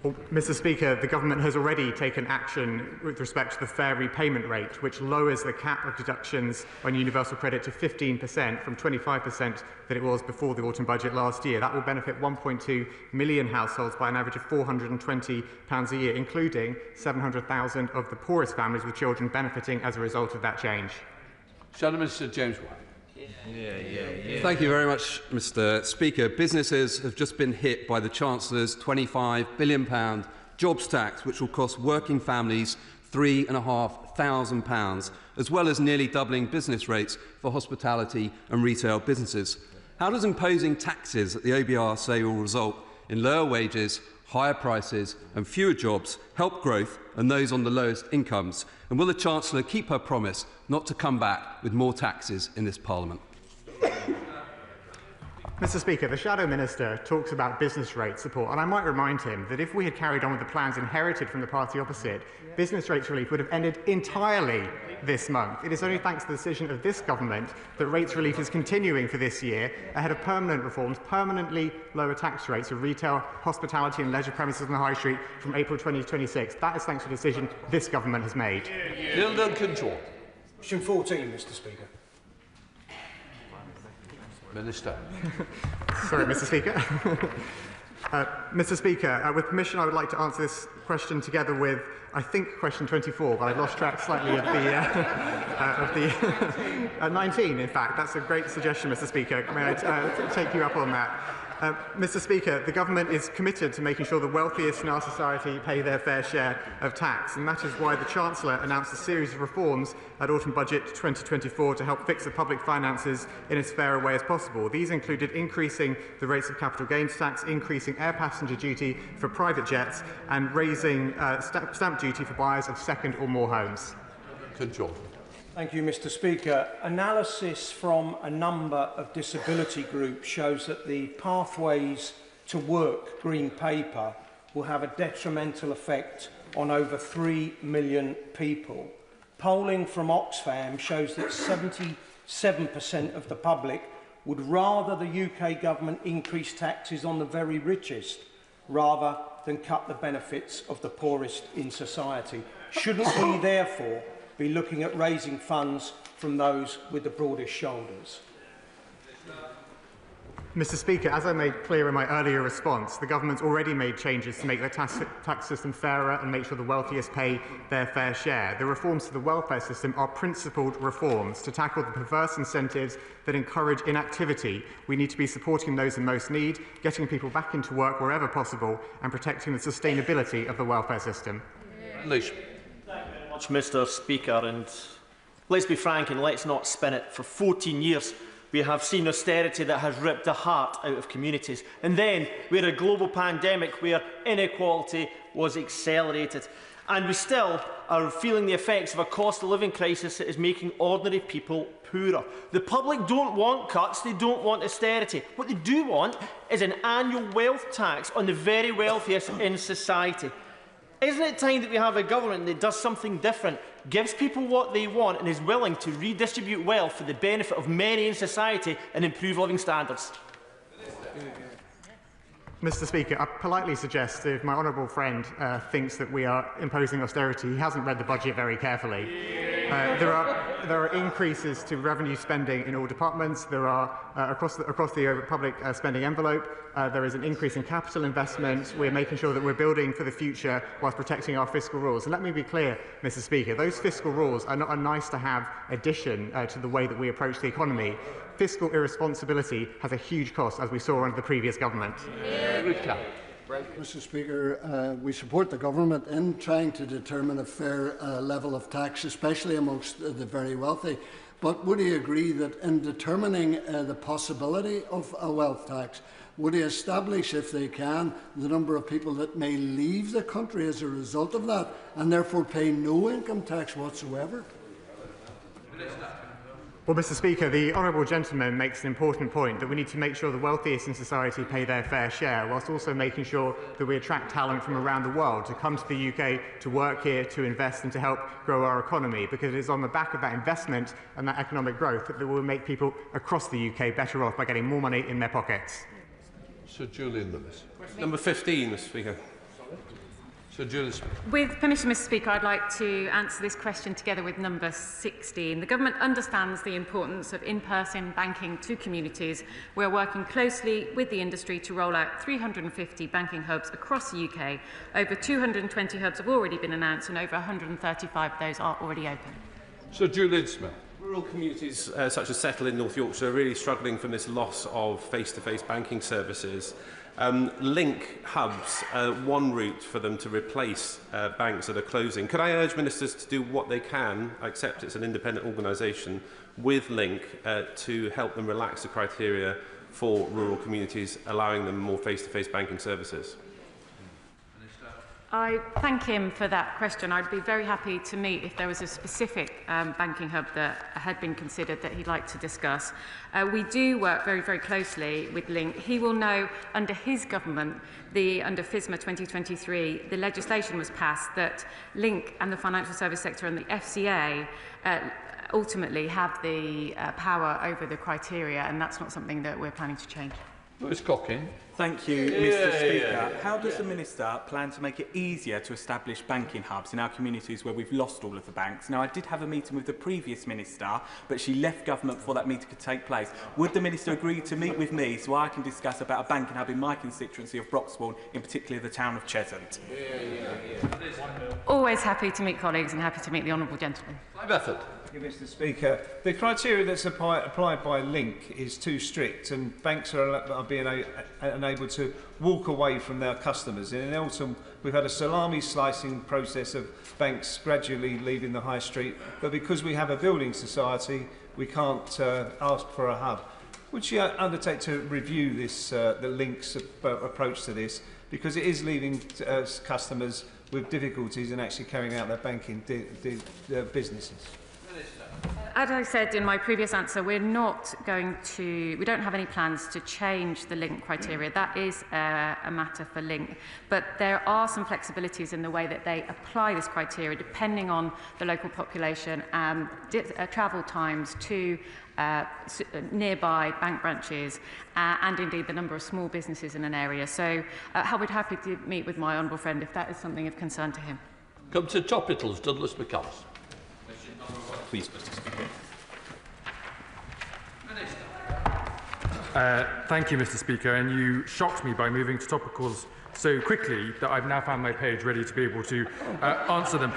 Well, Mr. Speaker, the government has already taken action with respect to the fair repayment rate, which lowers the cap of deductions on universal credit to 15% from 25% that it was before the autumn budget last year. That will benefit 1.2 million households by an average of £420 a year, including 700,000 of the poorest families with children benefiting as a result of that change. Shadow Minister James White. Thank you very much, Mr. Speaker. Businesses have just been hit by the Chancellor's £25 billion jobs tax, which will cost working families £3,500, as well as nearly doubling business rates for hospitality and retail businesses. How does imposing taxes that the OBR say will result in lower wages, higher prices and fewer jobs help growth and those on the lowest incomes? And will the Chancellor keep her promise not to come back with more taxes in this Parliament? Mr. Speaker, the Shadow Minister talks about business rate support, and I might remind him that if we had carried on with the plans inherited from the party opposite, business rates relief would have ended entirely this month. It is only thanks to the decision of this government that rates relief is continuing for this year, ahead of permanent reforms, permanently lower tax rates of retail, hospitality and leisure premises on the High Street from April 2026. That is thanks to a decision this government has made. Neil Duncan-Shaw. Question 14, Mr. Speaker. Minister. Sorry, Mr. Speaker. Mr. Speaker, with permission, I would like to answer this question together with, I think, question 24, but I lost track slightly of the 19. In fact, that's a great suggestion, Mr. Speaker. May I take you up on that? Mr. Speaker, the government is committed to making sure the wealthiest in our society pay their fair share of tax, and that is why the Chancellor announced a series of reforms at Autumn Budget 2024 to help fix the public finances in as fair a way as possible. These included increasing the rates of capital gains tax, increasing air passenger duty for private jets, and raising stamp duty for buyers of second or more homes. Good job. Thank you, Mr. Speaker. Analysis from a number of disability groups shows that the Pathways to Work Green Paper will have a detrimental effect on over 3 million people. Polling from Oxfam shows that 77% of the public would rather the UK government increase taxes on the very richest rather than cut the benefits of the poorest in society. Shouldn't we, therefore, be looking at raising funds from those with the broadest shoulders? Mr. Speaker, as I made clear in my earlier response, the government's already made changes to make the tax system fairer and make sure the wealthiest pay their fair share. The reforms to the welfare system are principled reforms to tackle the perverse incentives that encourage inactivity. We need to be supporting those in most need, getting people back into work wherever possible, and protecting the sustainability of the welfare system. Lish. Mr. Speaker, and let's be frank and let's not spin it. For 14 years, We have seen austerity that has ripped the heart out of communities. And then we had a global pandemic where inequality was accelerated. And we still are feeling the effects of a cost of living crisis that is making ordinary people poorer. The public don't want cuts, they don't want austerity. What they do want is an annual wealth tax on the very wealthiest in society. Isn't it time that we have a government that does something different, gives people what they want and is willing to redistribute wealth for the benefit of many in society and improve living standards? Mr. Speaker, I politely suggest if my honourable friend thinks that we are imposing austerity, he hasn't read the budget very carefully. There are increases to revenue spending in all departments. There are across the public spending envelope. There is an increase in capital investment. We're making sure that we're building for the future whilst protecting our fiscal rules. And let me be clear, Mr. Speaker, those fiscal rules are not a nice-to-have addition to the way that we approach the economy. Fiscal irresponsibility has a huge cost, as we saw under the previous government. Mr. Speaker, we support the government in trying to determine a fair level of tax, especially amongst the very wealthy. But would he agree that in determining the possibility of a wealth tax, would he establish, if they can, the number of people that may leave the country as a result of that and therefore pay no income tax whatsoever? Well, Mr. Speaker, the honourable gentleman makes an important point that we need to make sure the wealthiest in society pay their fair share, whilst also making sure that we attract talent from around the world to come to the UK, to work here, to invest and to help grow our economy, because it is on the back of that investment and that economic growth that will make people across the UK better off by getting more money in their pockets. Sir Julian Lewis. Number 15, Mr. Speaker. Sir Julian Smith. With permission, Mr. Speaker, I'd like to answer this question together with number 16. The government understands the importance of in-person banking to communities. We're working closely with the industry to roll out 350 banking hubs across the UK. Over 220 hubs have already been announced and over 135 of those are already open. Sir Julian Smith. Rural communities such as Settle in North Yorkshire are really struggling from this loss of face-to-face banking services. Link hubs are one route for them to replace banks that are closing. Could I urge ministers to do what they can, I accept it's an independent organisation, with Link to help them relax the criteria for rural communities, allowing them more face-to-face banking services? I thank him for that question. I'd be very happy to meet if there was a specific banking hub that had been considered that he'd like to discuss. We do work very, very closely with Link. He will know under his government, under FSMA 2023, the legislation was passed that Link and the financial service sector and the FCA ultimately have the power over the criteria, and that's not something that we're planning to change. Lewis Cocking. Thank you, Mr. Speaker. How does the Minister plan to make it easier to establish banking hubs in our communities where we've lost all of the banks? Now, I did have a meeting with the previous Minister, but she left government before that meeting could take place. Would the Minister agree to meet with me so I can discuss about a banking hub in my constituency of Broxbourne, in particular the town of Cheshunt? Always happy to meet colleagues and happy to meet the honourable gentleman. Method. Mr. Speaker, the criteria that's applied by Link is too strict, and banks are being unable to walk away from their customers. And in autumn, we've had a salami slicing process of banks gradually leaving the high street, but because we have a building society, we can't ask for a hub. Would you undertake to review this, the Link's approach to this, because it is leaving customers with difficulties in actually carrying out their banking businesses? As I said in my previous answer, we don't have any plans to change the Link criteria. That is a matter for Link. But there are some flexibilities in the way that they apply this criteria, depending on the local population and travel times to nearby bank branches and indeed the number of small businesses in an area. So I would be happy to meet with my honourable friend if that is something of concern to him. Come to Topicals, Douglas McCallus. Please, Mr. Speaker. Thank you, Mr. Speaker, and you shocked me by moving to topicals so quickly that I've now found my page ready to be able to answer them.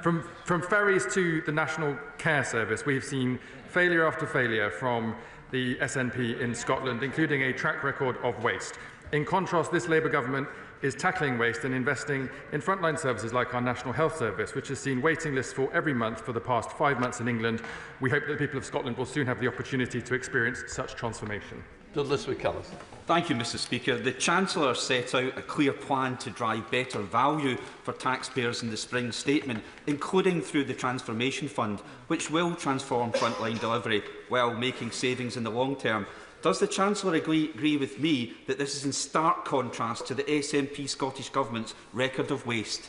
From ferries to the National Care Service, we've seen failure after failure from the SNP in Scotland, including a track record of waste. In contrast, this Labour government is tackling waste and investing in frontline services like our National Health Service, which has seen waiting lists for every month for the past 5 months in England. We hope that the people of Scotland will soon have the opportunity to experience such transformation. Douglas McCallum. Thank you, Mr. Speaker. The Chancellor set out a clear plan to drive better value for taxpayers in the spring statement, including through the Transformation Fund, which will transform frontline delivery while making savings in the long term. Does the Chancellor agree with me that this is in stark contrast to the SNP Scottish Government's record of waste?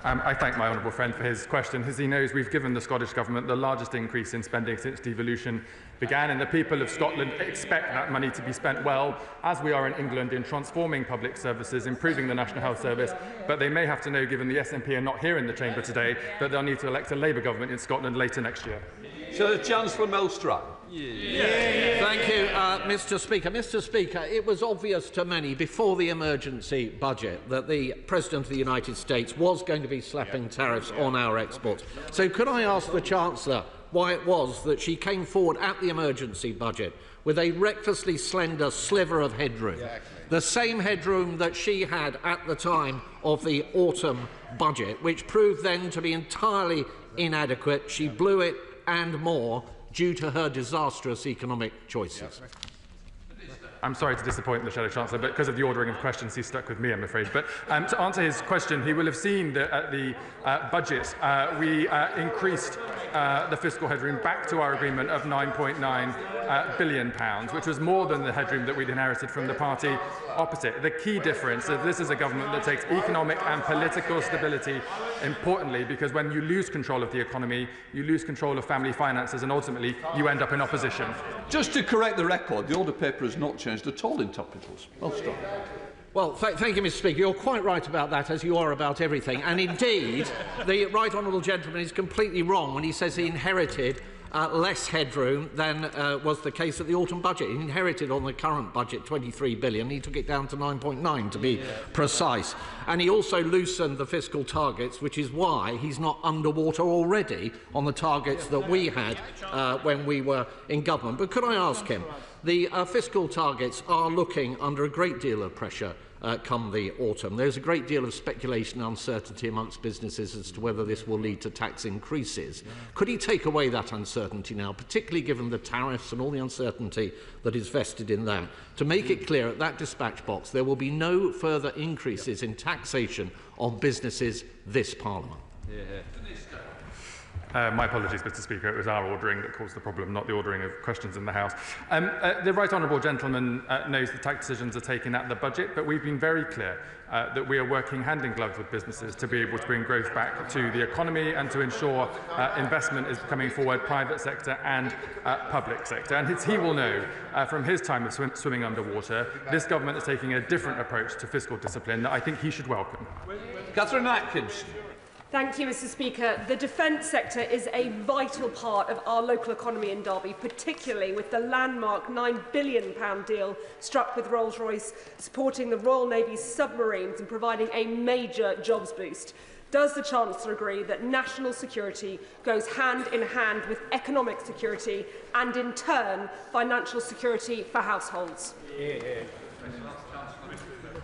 I thank my honourable friend for his question. As he knows, we've given the Scottish Government the largest increase in spending since devolution began, and the people of Scotland expect that money to be spent well, as we are in England, in transforming public services, improving the National Health Service. But they may have to know, given the SNP are not here in the chamber today, that they'll need to elect a Labour government in Scotland later next year. So the Chancellor Mellstrand. Thank you, Mr. Speaker. Mr. Speaker, it was obvious to many before the emergency budget that the President of the United States was going to be slapping tariffs on our exports. So could I ask the Chancellor why it was that she came forward at the emergency budget with a recklessly slender sliver of headroom, the same headroom that she had at the time of the autumn budget, which proved then to be entirely inadequate. She blew it and more due to her disastrous economic choices. I'm sorry to disappoint the Shadow Chancellor, but because of the ordering of questions, he's stuck with me, I'm afraid. But to answer his question, he will have seen that at the budget, we increased the fiscal headroom back to our agreement of £9.9 billion, which was more than the headroom that we'd inherited from the party opposite. The key difference is this is a government that takes economic and political stability importantly, because when you lose control of the economy, you lose control of family finances, and ultimately you end up in opposition. Just to correct the record, the order paper has not changed at all in topicals. Well, thank you, Mr. Speaker. You're quite right about that, as you are about everything. And indeed, the right honourable gentleman is completely wrong when he says he inherited less headroom than was the case at the autumn budget. He inherited on the current budget £23 billion. He took it down to 9.9 to be precise. And he also loosened the fiscal targets, which is why he's not underwater already on the targets that we had when we were in government. But could I ask him, the fiscal targets are looking under a great deal of pressure come the autumn. There's a great deal of speculation and uncertainty amongst businesses as to whether this will lead to tax increases. Could he take away that uncertainty now, particularly given the tariffs and all the uncertainty that is vested in that, to make it clear at that dispatch box there will be no further increases in taxation on businesses this Parliament? My apologies, Mr. Speaker. It was our ordering that caused the problem, not the ordering of questions in the House. The right honourable gentleman knows the tax decisions are taken at the budget, but we've been very clear that we are working hand in glove with businesses to be able to bring growth back to the economy and to ensure investment is coming forward, private sector and public sector. And he will know from his time of swimming underwater, this government is taking a different approach to fiscal discipline that I think he should welcome. Catherine Atkins. Thank you, Mr. Speaker. The defence sector is a vital part of our local economy in Derby, particularly with the landmark £9 billion deal struck with Rolls-Royce, supporting the Royal Navy's submarines and providing a major jobs boost. Does the Chancellor agree that national security goes hand in hand with economic security and, in turn, financial security for households?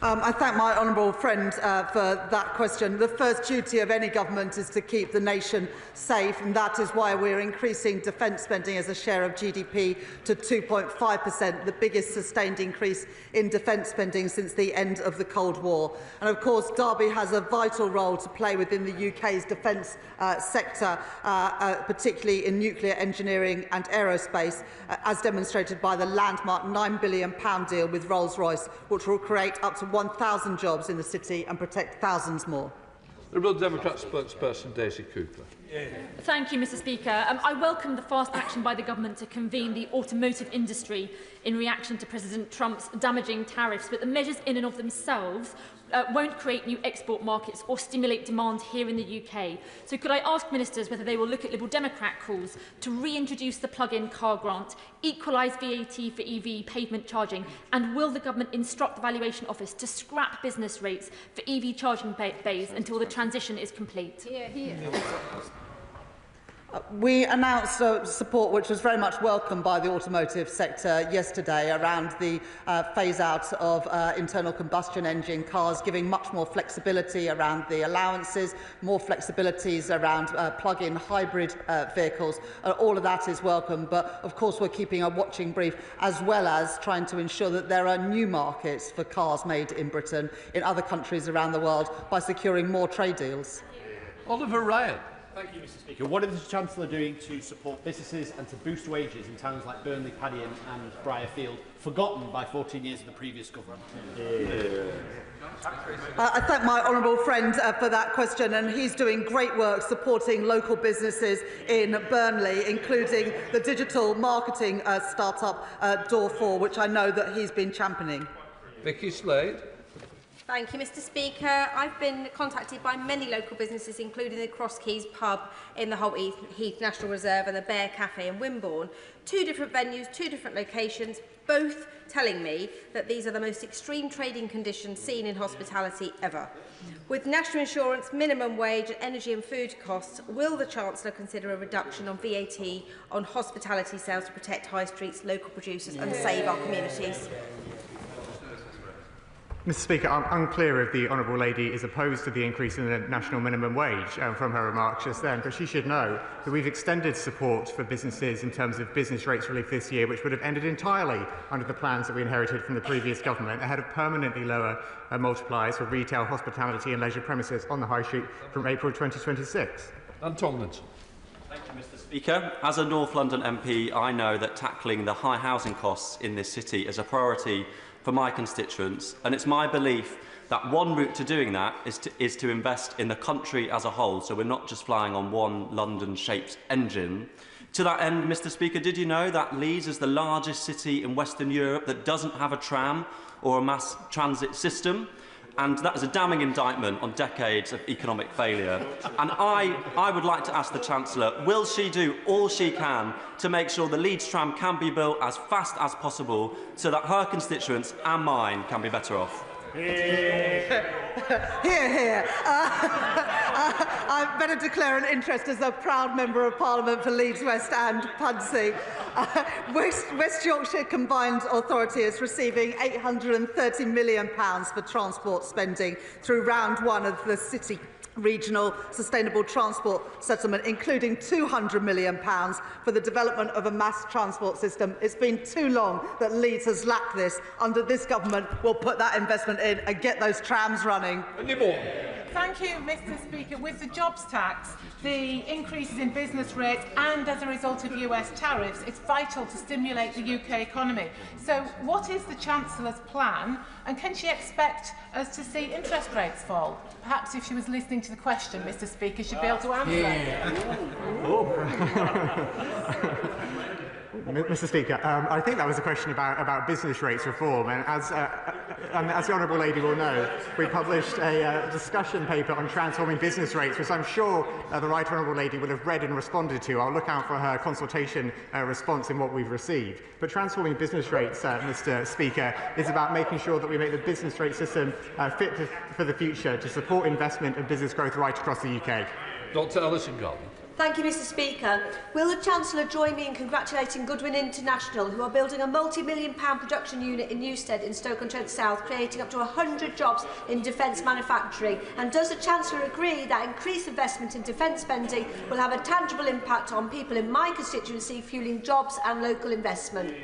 I thank my honourable friend for that question. The first duty of any government is to keep the nation safe, and that is why we are increasing defence spending as a share of GDP to 2.5%, the biggest sustained increase in defence spending since the end of the Cold War. And of course, Derby has a vital role to play within the UK's defence sector, particularly in nuclear engineering and aerospace, as demonstrated by the landmark £9 billion deal with Rolls-Royce, which will create up to 1,000 jobs in the city and protect thousands more. The Liberal Democrat spokesperson, Daisy Cooper. Thank you, Mr. Speaker. I welcome the fast action by the government to convene the automotive industry in reaction to President Trump's damaging tariffs, but the measures in and of themselves won't create new export markets or stimulate demand here in the UK. So could I ask ministers whether they will look at Liberal Democrat calls to reintroduce the plug-in car grant, equalise VAT for EV pavement charging, and will the government instruct the Valuation Office to scrap business rates for EV charging bays until the transition is complete? We announced support which was very much welcomed by the automotive sector yesterday around the phase-out of internal combustion engine cars, giving much more flexibility around the allowances, more flexibilities around plug-in hybrid vehicles. All of that is welcome, but of course we're keeping a watching brief, as well as trying to ensure that there are new markets for cars made in Britain, in other countries around the world, by securing more trade deals. Oliver Ryan. Thank you, Mr. Speaker. What is the Chancellor doing to support businesses and to boost wages in towns like Burnley, Paddington and Briarfield, forgotten by 14 years of the previous government? I thank my honourable friend for that question, and he's doing great work supporting local businesses in Burnley, including the digital marketing start-up Door4, which I know that he's been championing. Vicky Slade. Thank you, Mr. Speaker. I've been contacted by many local businesses, including the Cross Keys pub in the Holt Heath National Reserve and the Bear Cafe in Wimborne. 2 different venues, 2 different locations, both telling me that these are the most extreme trading conditions seen in hospitality ever. With national insurance, minimum wage and energy and food costs, will the Chancellor consider a reduction on VAT on hospitality sales to protect high streets, local producers and save our communities? Mr. Speaker, I'm unclear if the Honourable Lady is opposed to the increase in the national minimum wage from her remarks just then, but she should know that we've extended support for businesses in terms of business rates relief this year, which would have ended entirely under the plans that we inherited from the previous government, ahead of permanently lower multipliers for retail, hospitality and leisure premises on the High Street from April 2026. And Tomlinson. Thank you, Mr. Speaker. As a North London MP, I know that tackling the high housing costs in this city is a priority for my constituents, and it's my belief that one route to doing that is to invest in the country as a whole, so we're not just flying on one London-shaped engine. To that end, Mr. Speaker, did you know that Leeds is the largest city in Western Europe that doesn't have a tram or a mass transit system? And that is a damning indictment on decades of economic failure. And I would like to ask the Chancellor, will she do all she can to make sure the Leeds tram can be built as fast as possible so that her constituents and mine can be better off? Here, here. I better declare an interest as a proud Member of Parliament for Leeds West and Pudsey. West Yorkshire Combined Authority is receiving £830 million for transport spending through round 1 of the City Regional Sustainable Transport Settlement, including £200 million for the development of a mass transport system. It's been too long that Leeds has lacked this. Under this government, we'll put that investment in and get those trams running. Thank you, Mr. Speaker. With the jobs tax, the increases in business rates and as a result of US tariffs, it's vital to stimulate the UK economy. So what is the Chancellor's plan, and can she expect us to see interest rates fall? Perhaps if she was listening to the question, Mr. Speaker, she'd be able to answer. Mr. Speaker, I think that was a question about business rates reform, and as the Honourable Lady will know, we published a discussion paper on transforming business rates, which I'm sure the Right Honourable Lady will have read and responded to. I'll look out for her consultation response in what we've received. But transforming business rates, Mr. Speaker, is about making sure that we make the business rate system fit for the future to support investment and business growth right across the UK. Dr. Alison Garland. Thank you, Mr. Speaker. Will the Chancellor join me in congratulating Goodwin International, who are building a multi-million-pound production unit in Newstead in Stoke-on-Trent South, creating up to 100 jobs in defence manufacturing? And does the Chancellor agree that increased investment in defence spending will have a tangible impact on people in my constituency, fuelling jobs and local investment?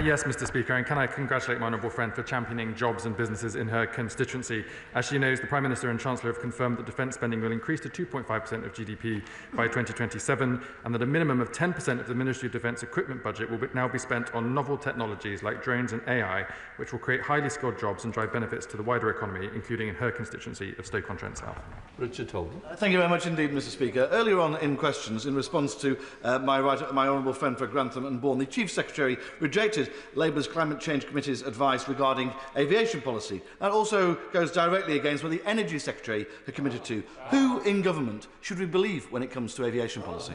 Yes, Mr. Speaker, and can I congratulate my honourable friend for championing jobs and businesses in her constituency. As she knows, the Prime Minister and Chancellor have confirmed that defence spending will increase to 2.5% of GDP by 2027, and that a minimum of 10% of the Ministry of Defence equipment budget will now be spent on novel technologies like drones and AI, which will create highly skilled jobs and drive benefits to the wider economy, including in her constituency of Stoke-on-Trent South. Richard Holden. Thank you very much indeed, Mr. Speaker. Earlier on in questions, in response to my honourable friend for Grantham and Bourne, the Chief Secretary rejected Labour's Climate Change Committee's advice regarding aviation policy. That also goes directly against what the Energy Secretary had committed to. Who in government should we believe when it comes to aviation policy?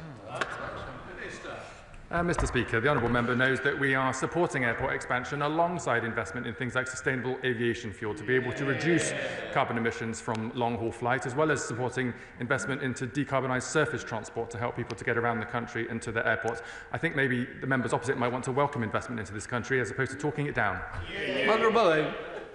Mr Speaker, the honourable member knows that we are supporting airport expansion alongside investment in things like sustainable aviation fuel to be able to reduce carbon emissions from long-haul flight, as well as supporting investment into decarbonised surface transport to help people to get around the country and to their airports. I think maybe the members opposite might want to welcome investment into this country as opposed to talking it down.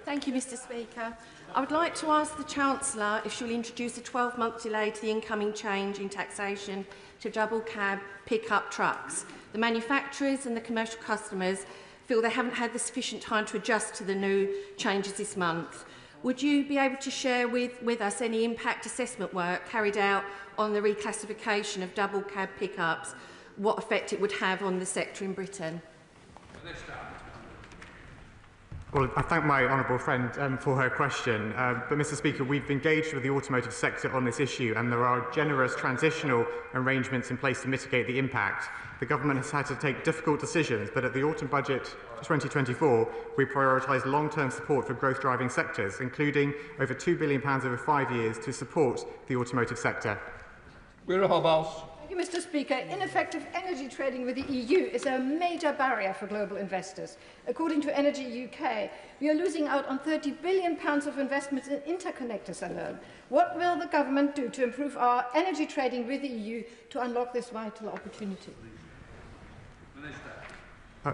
Thank you, Mr Speaker. I would like to ask the Chancellor if she will introduce a 12-month delay to the incoming change in taxation to double cab pickup trucks. The manufacturers and the commercial customers feel they haven't had the sufficient time to adjust to the new changes this month. Would you be able to share with us any impact assessment work carried out on the reclassification of double cab pickups, what effect it would have on the sector in Britain? Well, I thank my honourable friend for her question. But, Mr Speaker, we've engaged with the automotive sector on this issue, and there are generous transitional arrangements in place to mitigate the impact. The government has had to take difficult decisions, but at the autumn budget 2024, we prioritise long-term support for growth-driving sectors, including over £2 billion over 5 years to support the automotive sector. Thank you, Mr Speaker. Ineffective energy trading with the EU is a major barrier for global investors. According to Energy UK, we are losing out on £30 billion of investments in interconnectors alone. What will the government do to improve our energy trading with the EU to unlock this vital opportunity?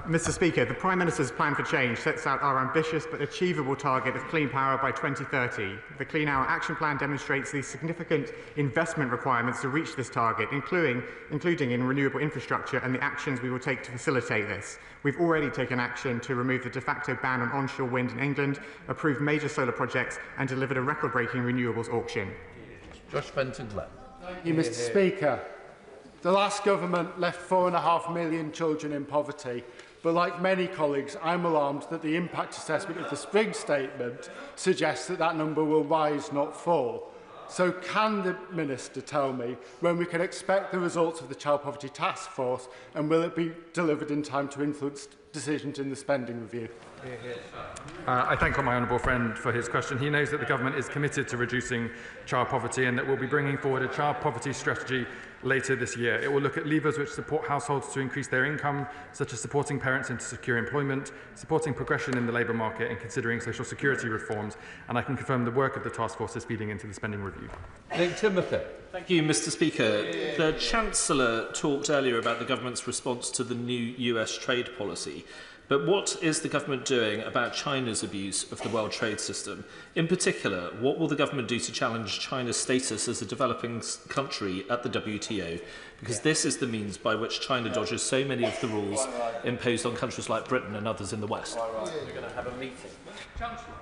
Mr Speaker, the Prime Minister's Plan for Change sets out our ambitious but achievable target of clean power by 2030. The Clean Hour Action Plan demonstrates the significant investment requirements to reach this target, including in renewable infrastructure and the actions we will take to facilitate this. We've already taken action to remove the de facto ban on onshore wind in England, approved major solar projects and delivered a record-breaking renewables auction. Josh Fenton-Glenn. Thank you, Mr Speaker. The last government left 4.5 million children in poverty, but like many colleagues, I'm alarmed that the impact assessment of the Spring Statement suggests that that number will rise, not fall. So can the Minister tell me when we can expect the results of the Child Poverty Task Force, and will it be delivered in time to influence decisions in the spending review? I thank my honourable friend for his question. He knows that the government is committed to reducing child poverty and that we'll be bringing forward a child poverty strategy later this year. It will look at levers which support households to increase their income, such as supporting parents into secure employment, supporting progression in the labour market and considering social security reforms. And I can confirm the work of the task force is feeding into the spending review. Nick Timothy. Thank you, Mr Speaker. The Chancellor talked earlier about the government's response to the new US trade policy. But what is the government doing about China's abuse of the world trade system? In particular, what will the government do to challenge China's status as a developing country at the WTO? Because this is the means by which China dodges so many of the rules imposed on countries like Britain and others in the West. We're going to have a meeting. Chancellor.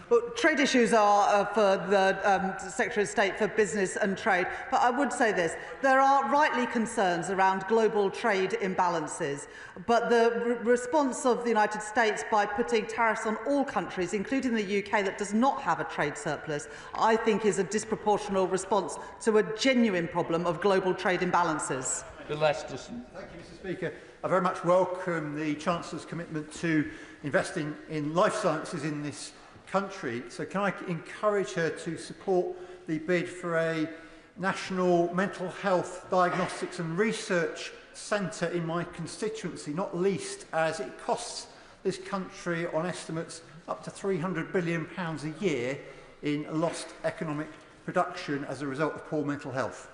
Well, trade issues are for the Secretary of State for Business and Trade, but I would say this. There are rightly concerns around global trade imbalances, but the response of the United States by putting tariffs on all countries, including the UK, that does not have a trade surplus, I think is a disproportionate response to a genuine problem of global trade imbalances. Bill Esterson. Thank you, Mr Speaker. I very much welcome the Chancellor's commitment to investing in life sciences in this country. So can I encourage her to support the bid for a national mental health diagnostics and research centre in my constituency, not least as it costs this country on estimates up to £300 billion a year in lost economic production as a result of poor mental health?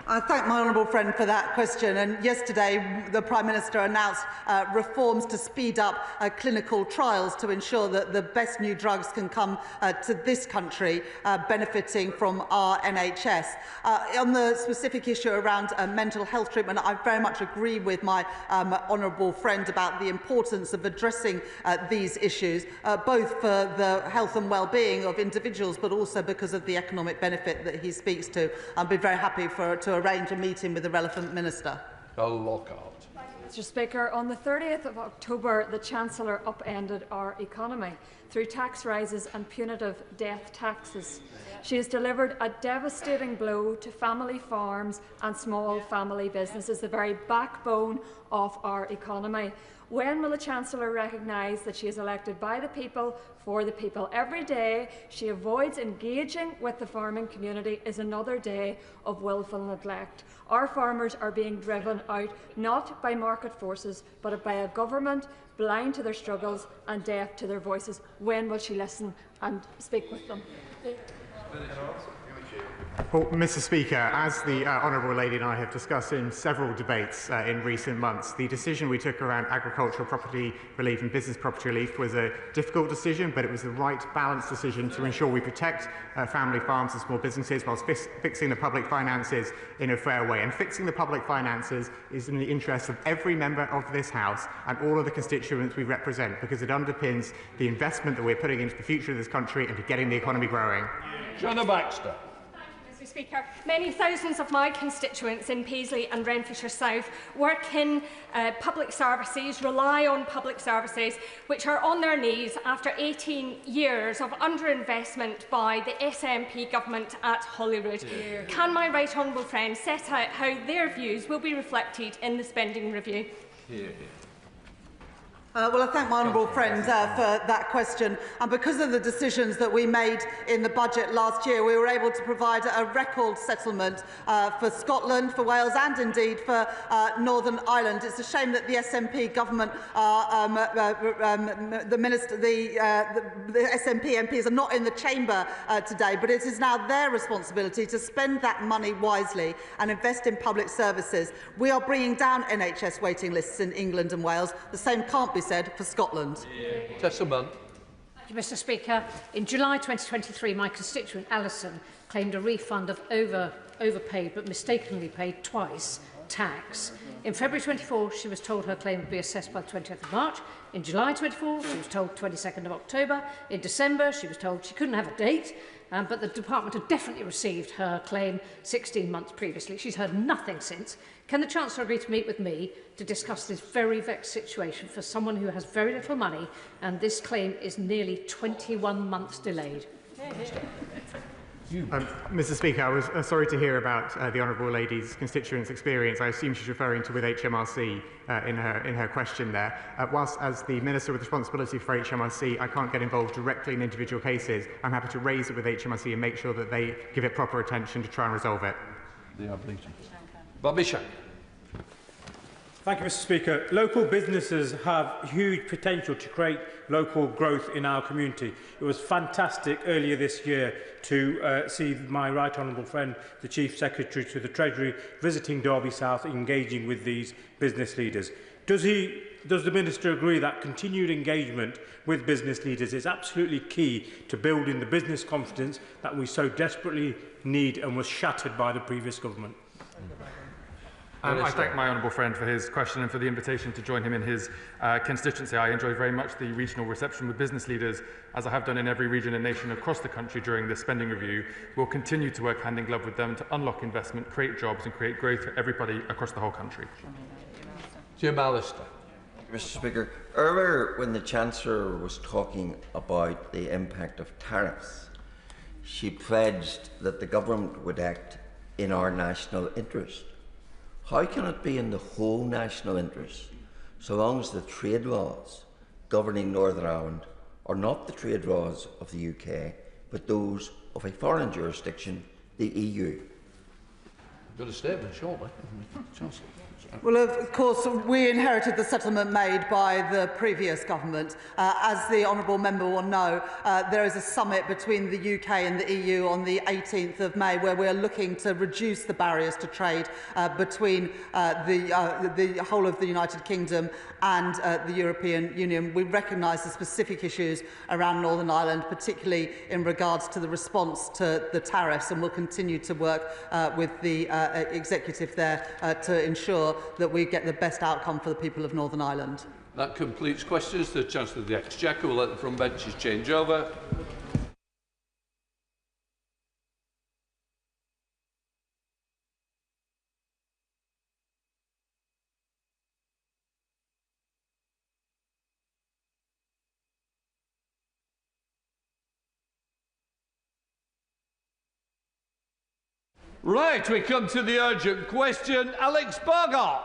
I thank my honourable friend for that question. And yesterday, the Prime Minister announced reforms to speed up clinical trials to ensure that the best new drugs can come to this country, benefiting from our NHS. On the specific issue around mental health treatment, I very much agree with my honourable friend about the importance of addressing these issues, both for the health and well-being of individuals, but also because of the economic benefit that he speaks to. I'd be very happy to arrange a meeting with the relevant minister. Mr Speaker, on the 30th of October, the Chancellor upended our economy through tax rises and punitive death taxes. She has delivered a devastating blow to family farms and small family businesses, the very backbone of our economy. When will the Chancellor recognise that she is elected by the people, for the people? Every day she avoids engaging with the farming community is another day of willful neglect. Our farmers are being driven out not by market forces, but by a government blind to their struggles and deaf to their voices. When will she listen and speak with them? Well, Mr. Speaker, as the Honourable Lady and I have discussed in several debates in recent months, the decision we took around agricultural property relief and business property relief was a difficult decision, but it was the right balanced decision to ensure we protect family farms and small businesses whilst fixing the public finances in a fair way. And fixing the public finances is in the interest of every member of this House and all of the constituents we represent, because it underpins the investment that we're putting into the future of this country and to getting the economy growing. Jenna Baxter. Mr. Speaker, many thousands of my constituents in Paisley and Renfrewshire South work in public services, rely on public services, which are on their knees after 18 years of underinvestment by the SNP government at Holyrood. Yeah. Can my right honourable friend set out how their views will be reflected in the spending review? Yeah. Well, I thank my honourable friend for that question. And because of the decisions that we made in the budget last year, we were able to provide a record settlement for Scotland, for Wales and indeed for Northern Ireland. It's a shame that the SNP government, the SNP MPs are not in the chamber today, but it is now their responsibility to spend that money wisely and invest in public services. We are bringing down NHS waiting lists in England and Wales. The same can't be said for Scotland. Testament. Thank you, Mr. Speaker. In July 2023, my constituent Alison claimed a refund of overpaid but mistakenly paid twice tax. In February 24, she was told her claim would be assessed by the 20th of March. In July 24, she was told 22nd of October. In December, she was told she couldn't have a date, but the department had definitely received her claim 16 months previously. She's heard nothing since. Can the Chancellor agree to meet with me to discuss this very vexed situation for someone who has very little money, and this claim is nearly 21 months delayed? Mr. Speaker, I was sorry to hear about the Honourable Lady's constituents' experience. I assume she's referring to with HMRC in her question there. Whilst as the Minister with responsibility for HMRC, I can't get involved directly in individual cases, I'm happy to raise it with HMRC and make sure that they give it proper attention to try and resolve it. Bobby Shack. Thank you, Mr. Speaker. Local businesses have huge potential to create local growth in our community. It was fantastic earlier this year to see my right honourable friend, the Chief Secretary to the Treasury, visiting Derby South, engaging with these business leaders. Does the Minister agree that continued engagement with business leaders is absolutely key to building the business confidence that we so desperately need and was shattered by the previous government? I thank my honourable friend for his question and for the invitation to join him in his constituency. I enjoy very much the regional reception with business leaders, as I have done in every region and nation across the country during this spending review. We'll continue to work hand in glove with them to unlock investment, create jobs and create growth for everybody across the whole country. Jim Allister. Mr. Speaker, earlier when the Chancellor was talking about the impact of tariffs, she pledged that the government would act in our national interest. How can it be in the whole national interest, so long as the trade laws governing Northern Ireland are not the trade laws of the UK, but those of a foreign jurisdiction, the EU? Got a statement, surely. Chancellor. Well, of course, we inherited the settlement made by the previous government. As the honourable member will know, there is a summit between the UK and the EU on the 18th of May where we are looking to reduce the barriers to trade between the whole of the United Kingdom and the European Union. We recognise the specific issues around Northern Ireland, particularly in regards to the response to the tariffs, and we'll continue to work with the executive there to ensure that we get the best outcome for the people of Northern Ireland. That completes questions to the Chancellor of the Exchequer. We'll let the front benches change over. Right, we come to the urgent question. Alex Bogart.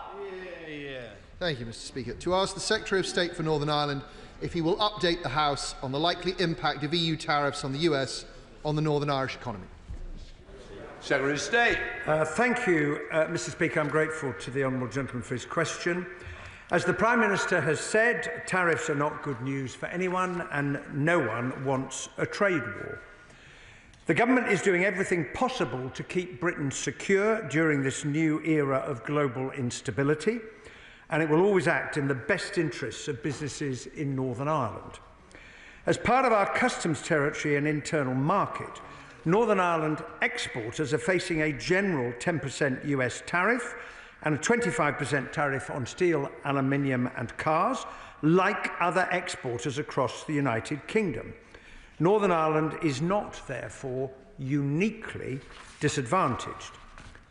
Thank you, Mr. Speaker. To ask the Secretary of State for Northern Ireland if he will update the House on the likely impact of EU tariffs on the US on the Northern Irish economy. Secretary of State. Thank you, Mr. Speaker. I'm grateful to the honourable gentleman for his question. As the Prime Minister has said, tariffs are not good news for anyone, and no one wants a trade war. The government is doing everything possible to keep Britain secure during this new era of global instability, and it will always act in the best interests of businesses in Northern Ireland. As part of our customs territory and internal market, Northern Ireland exporters are facing a general 10% US tariff and a 25% tariff on steel, aluminium and cars, like other exporters across the United Kingdom. Northern Ireland is not, therefore, uniquely disadvantaged.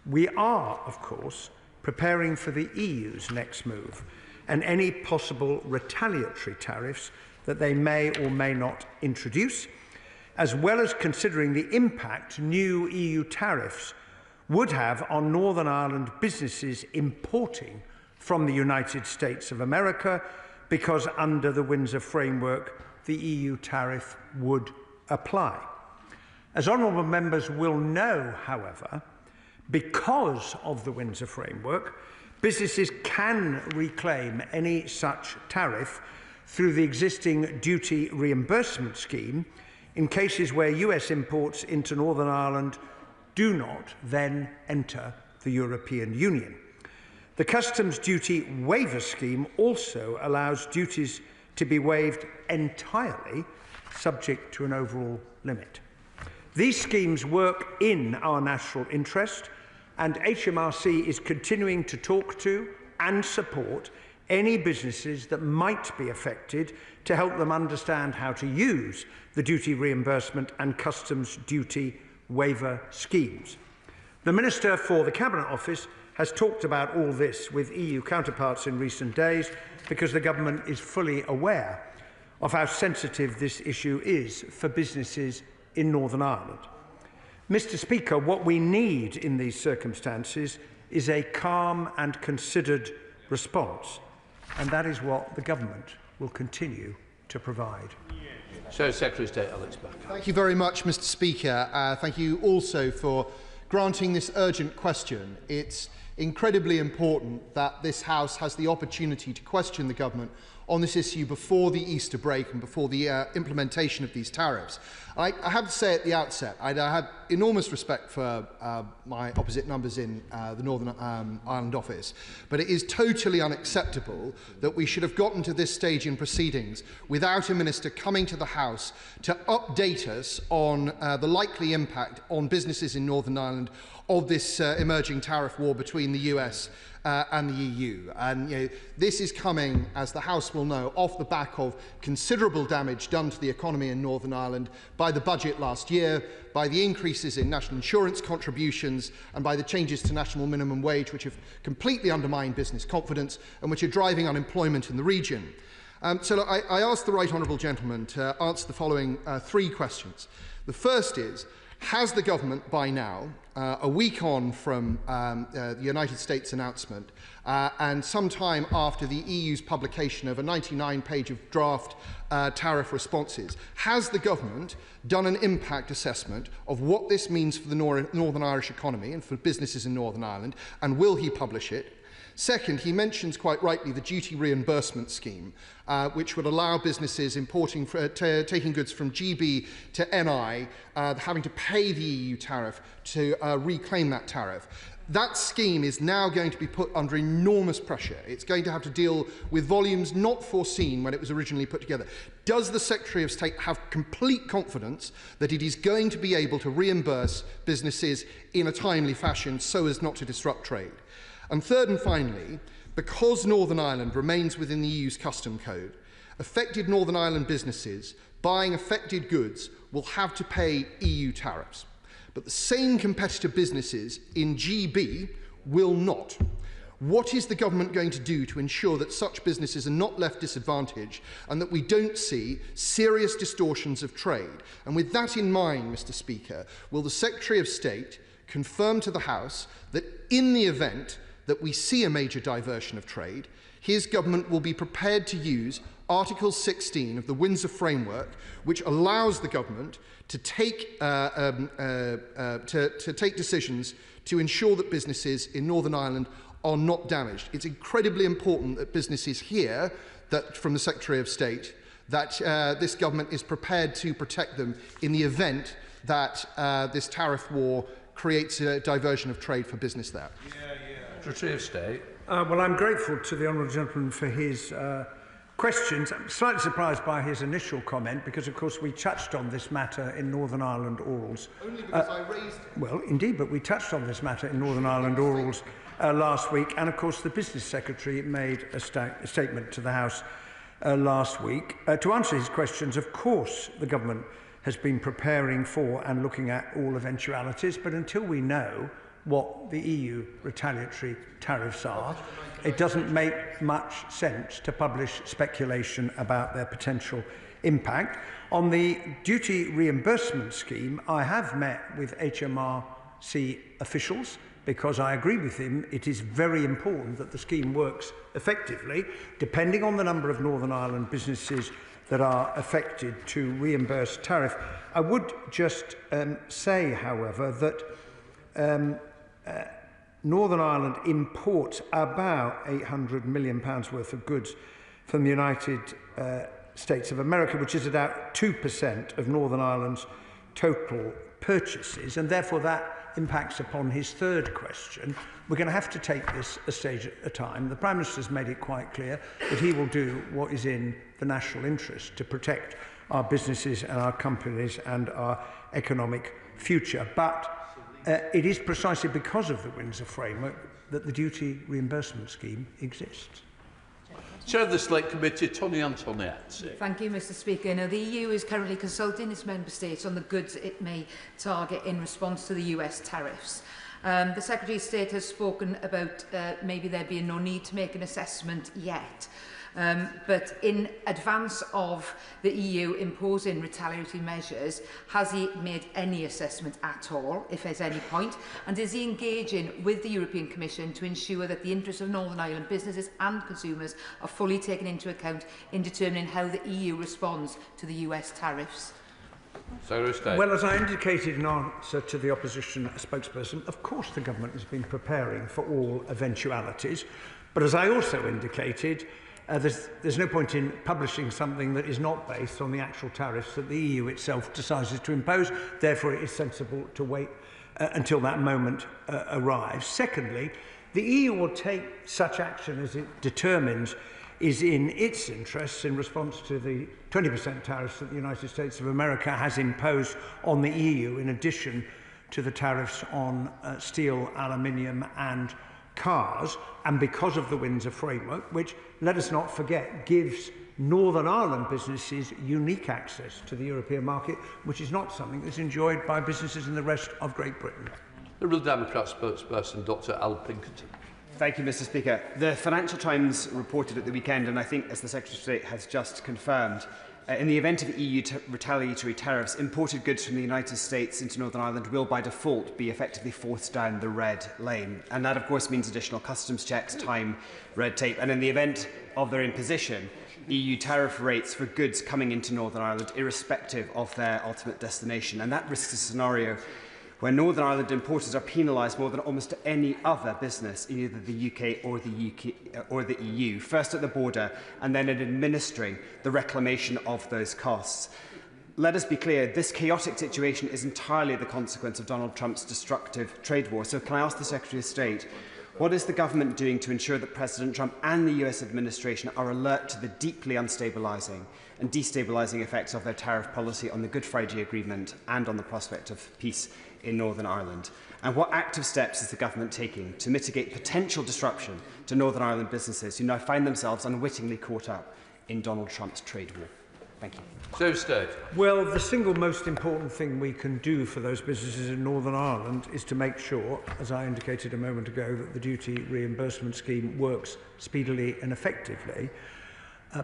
We are, of course, preparing for the EU's next move and any possible retaliatory tariffs that they may or may not introduce, as well as considering the impact new EU tariffs would have on Northern Ireland businesses importing from the United States of America, because under the Windsor Framework, the EU tariff would apply. As honourable members will know, however, because of the Windsor Framework, businesses can reclaim any such tariff through the existing duty reimbursement scheme in cases where US imports into Northern Ireland do not then enter the European Union. The customs duty waiver scheme also allows duties to be waived entirely, subject to an overall limit. These schemes work in our national interest, and HMRC is continuing to talk to and support any businesses that might be affected to help them understand how to use the duty reimbursement and customs duty waiver schemes. The Minister for the Cabinet Office has talked about all this with EU counterparts in recent days because the government is fully aware of how sensitive this issue is for businesses in Northern Ireland. Mr. Speaker, what we need in these circumstances is a calm and considered response, and that is what the government will continue to provide. So, Secretary of State Alex Back. Thank you very much, Mr. Speaker. Thank you also for granting this urgent question. It's incredibly important that this House has the opportunity to question the government on this issue before the Easter break and before the implementation of these tariffs. I have to say at the outset, I have enormous respect for my opposite numbers in the Northern Ireland office, but it is totally unacceptable that we should have gotten to this stage in proceedings without a minister coming to the House to update us on the likely impact on businesses in Northern Ireland of this emerging tariff war between the US and the EU. And this is coming, as the House will know, off the back of considerable damage done to the economy in Northern Ireland by the budget last year, by the increases in national insurance contributions, and by the changes to national minimum wage, which have completely undermined business confidence and which are driving unemployment in the region. So I ask the right honourable gentleman to answer the following three questions. The first is, has the government by now, a week on from the United States announcement and sometime after the EU's publication of a 99-page of draft tariff responses, has the government done an impact assessment of what this means for the Northern Irish economy and for businesses in Northern Ireland, and will he publish it? Second, he mentions quite rightly the duty reimbursement scheme, which would allow businesses importing taking goods from GB to NI having to pay the EU tariff to reclaim that tariff. That scheme is now going to be put under enormous pressure. It's going to have to deal with volumes not foreseen when it was originally put together. Does the Secretary of State have complete confidence that it is going to be able to reimburse businesses in a timely fashion so as not to disrupt trade? And third and finally, because Northern Ireland remains within the EU's custom code, affected Northern Ireland businesses buying affected goods will have to pay EU tariffs. But the same competitor businesses in GB will not. What is the government going to do to ensure that such businesses are not left disadvantaged and that we don't see serious distortions of trade? And with that in mind, Mr. Speaker, will the Secretary of State confirm to the House that in the event that we see a major diversion of trade, his government will be prepared to use Article 16 of the Windsor Framework, which allows the government to take decisions to ensure that businesses in Northern Ireland are not damaged. It's incredibly important that businesses hear that from the Secretary of State that this government is prepared to protect them in the event that this tariff war creates a diversion of trade for business there. Secretary of State. Well, I'm grateful to the honourable gentleman for his questions. I'm slightly surprised by his initial comment because, of course, we touched on this matter in Northern Ireland orals. Only because I raised it. Well, indeed, but we touched on this matter in Northern Ireland orals last week, and, of course, the Business Secretary made a statement to the House last week. To answer his questions, of course, the government has been preparing for and looking at all eventualities, but until we know what the EU retaliatory tariffs are, it doesn't make much sense to publish speculation about their potential impact. On the duty reimbursement scheme, I have met with HMRC officials because I agree with him it is very important that the scheme works effectively, depending on the number of Northern Ireland businesses that are affected to reimburse tariff. I would just say, however, that Northern Ireland imports about £800 million worth of goods from the United States of America, which is about 2% of Northern Ireland's total purchases, and therefore that impacts upon his third question. We're going to have to take this a stage at a time. The Prime Minister has made it quite clear that he will do what is in the national interest to protect our businesses and our companies and our economic future. But it is precisely because of the Windsor Framework that the duty reimbursement scheme exists. Chair of the Select Committee, Tony Antoinette. Thank you, Mr Speaker. Now, the EU is currently consulting its member states on the goods it may target in response to the US tariffs. The Secretary of State has spoken about maybe there being no need to make an assessment yet. But in advance of the EU imposing retaliatory measures, has he made any assessment at all, if there's any point? And is he engaging with the European Commission to ensure that the interests of Northern Ireland businesses and consumers are fully taken into account in determining how the EU responds to the US tariffs? Well, as I indicated in answer to the opposition spokesperson, of course the government has been preparing for all eventualities. But as I also indicated, there's no point in publishing something that is not based on the actual tariffs that the EU itself decides to impose. Therefore, it is sensible to wait until that moment arrives. Secondly, the EU will take such action as it determines is in its interests in response to the 20% tariffs that the United States of America has imposed on the EU, in addition to the tariffs on steel, aluminium and cars, and because of the Windsor Framework, which, let us not forget, gives Northern Ireland businesses unique access to the European market, which is not something that's enjoyed by businesses in the rest of Great Britain. The Liberal Democrat spokesperson, Dr Al Pinkerton. Thank you, Mr Speaker. The Financial Times reported at the weekend, and I think, as the Secretary of State has just confirmed, in the event of EU retaliatory tariffs, imported goods from the United States into Northern Ireland will, by default, be effectively forced down the red lane. And that, of course, means additional customs checks, time, red tape. And in the event of their imposition, EU tariff rates for goods coming into Northern Ireland, irrespective of their ultimate destination. And that risks a scenario where Northern Ireland importers are penalised more than almost any other business in either the UK or the EU, first at the border and then in administering the reclamation of those costs. Let us be clear, this chaotic situation is entirely the consequence of Donald Trump's destructive trade war. So can I ask the Secretary of State, what is the government doing to ensure that President Trump and the US administration are alert to the deeply unstabilising and destabilising effects of their tariff policy on the Good Friday Agreement and on the prospect of peace in Northern Ireland? And what active steps is the government taking to mitigate potential disruption to Northern Ireland businesses who now find themselves unwittingly caught up in Donald Trump's trade war? Thank you. So, State. Well, the single most important thing we can do for those businesses in Northern Ireland is to make sure, as I indicated a moment ago, that the duty reimbursement scheme works speedily and effectively,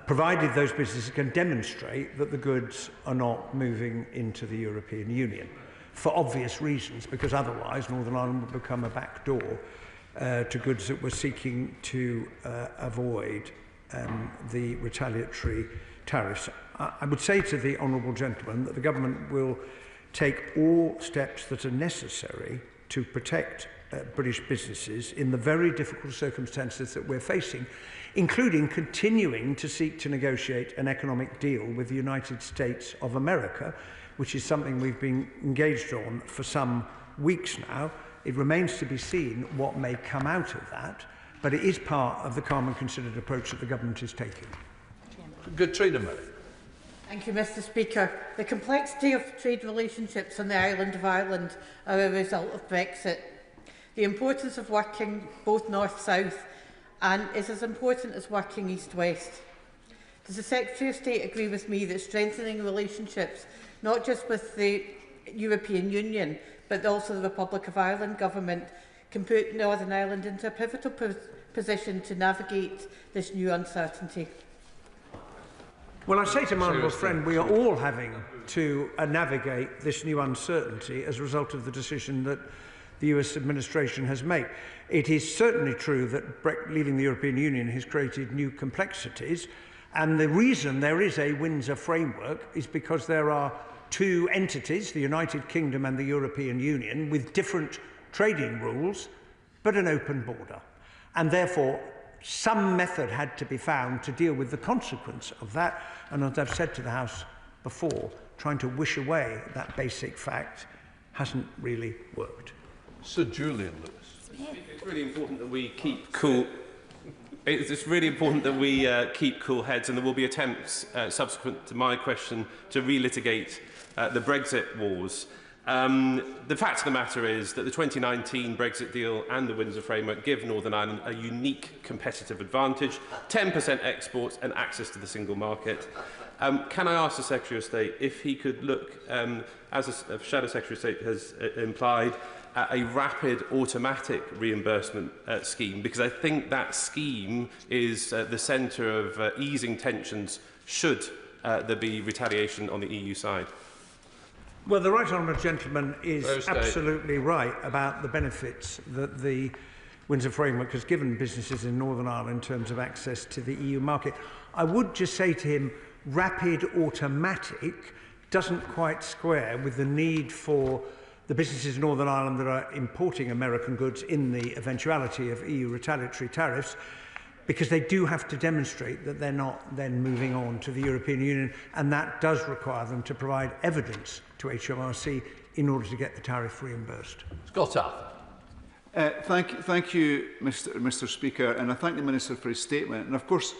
provided those businesses can demonstrate that the goods are not moving into the European Union, for obvious reasons, because otherwise Northern Ireland would become a backdoor to goods that were seeking to avoid the retaliatory tariffs. I would say to the honourable gentleman that the government will take all steps that are necessary to protect British businesses in the very difficult circumstances that we're facing, including continuing to seek to negotiate an economic deal with the United States of America, which is something we've been engaged on for some weeks now. It remains to be seen what may come out of that, but it is part of the calm and considered approach that the government is taking. Good trader, Mary. Thank you, Mr. Speaker. The complexity of trade relationships on the island of Ireland are a result of Brexit. The importance of working both north-south and is as important as working east-west. Does the Secretary of State agree with me that strengthening relationships, not just with the European Union, but also the Republic of Ireland government, can put Northern Ireland into a pivotal position to navigate this new uncertainty? Well, I say to my honourable friend, we are all having to navigate this new uncertainty as a result of the decision that the US administration has made. It is certainly true that leaving the European Union has created new complexities, and the reason there is a Windsor framework is because there are two entities, the United Kingdom and the European Union, with different trading rules, but an open border. And therefore, some method had to be found to deal with the consequence of that. And as I've said to the House before, trying to wish away that basic fact hasn't really worked. Sir Julian Lewis. It's really important that we keep cool. It's really important that we keep cool heads, and there will be attempts subsequent to my question to relitigate the Brexit wars. The fact of the matter is that the 2019 Brexit deal and the Windsor Framework give Northern Ireland a unique competitive advantage, 10% exports and access to the single market. Can I ask the Secretary of State if he could look, as a Shadow Secretary of State has implied, at a rapid automatic reimbursement scheme, because I think that scheme is the centre of easing tensions should there be retaliation on the EU side. Well, the right honourable gentleman is absolutely right about the benefits that the Windsor Framework has given businesses in Northern Ireland in terms of access to the EU market. I would just say to him, rapid automatic doesn't quite square with the need for the businesses in Northern Ireland that are importing American goods in the eventuality of EU retaliatory tariffs, because they do have to demonstrate that they're not then moving on to the European Union, and that does require them to provide evidence to HMRC in order to get the tariff reimbursed. Scott Arthur. Thank you, Mr. Speaker, and I thank the Minister for his statement. And of course,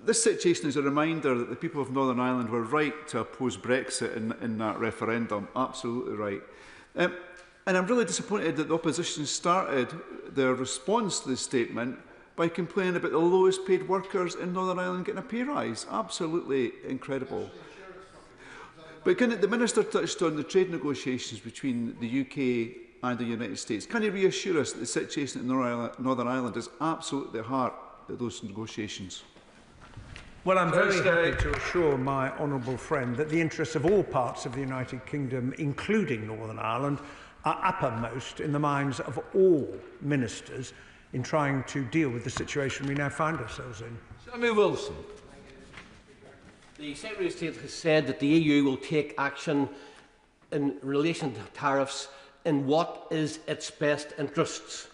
this situation is a reminder that the people of Northern Ireland were right to oppose Brexit in that referendum, absolutely right. And I'm really disappointed that the opposition started their response to this statement by complaining about the lowest paid workers in Northern Ireland getting a pay rise. Absolutely incredible. But the Minister touched on the trade negotiations between the UK and the United States. Can he reassure us that the situation in Northern Ireland is absolutely at the heart of those negotiations? Well, I'm very happy to assure my honourable friend that the interests of all parts of the United Kingdom, including Northern Ireland, are uppermost in the minds of all ministers in trying to deal with the situation we now find ourselves in. Samuel Wilson. The Secretary of State has said that the EU will take action in relation to tariffs in what is its best interests.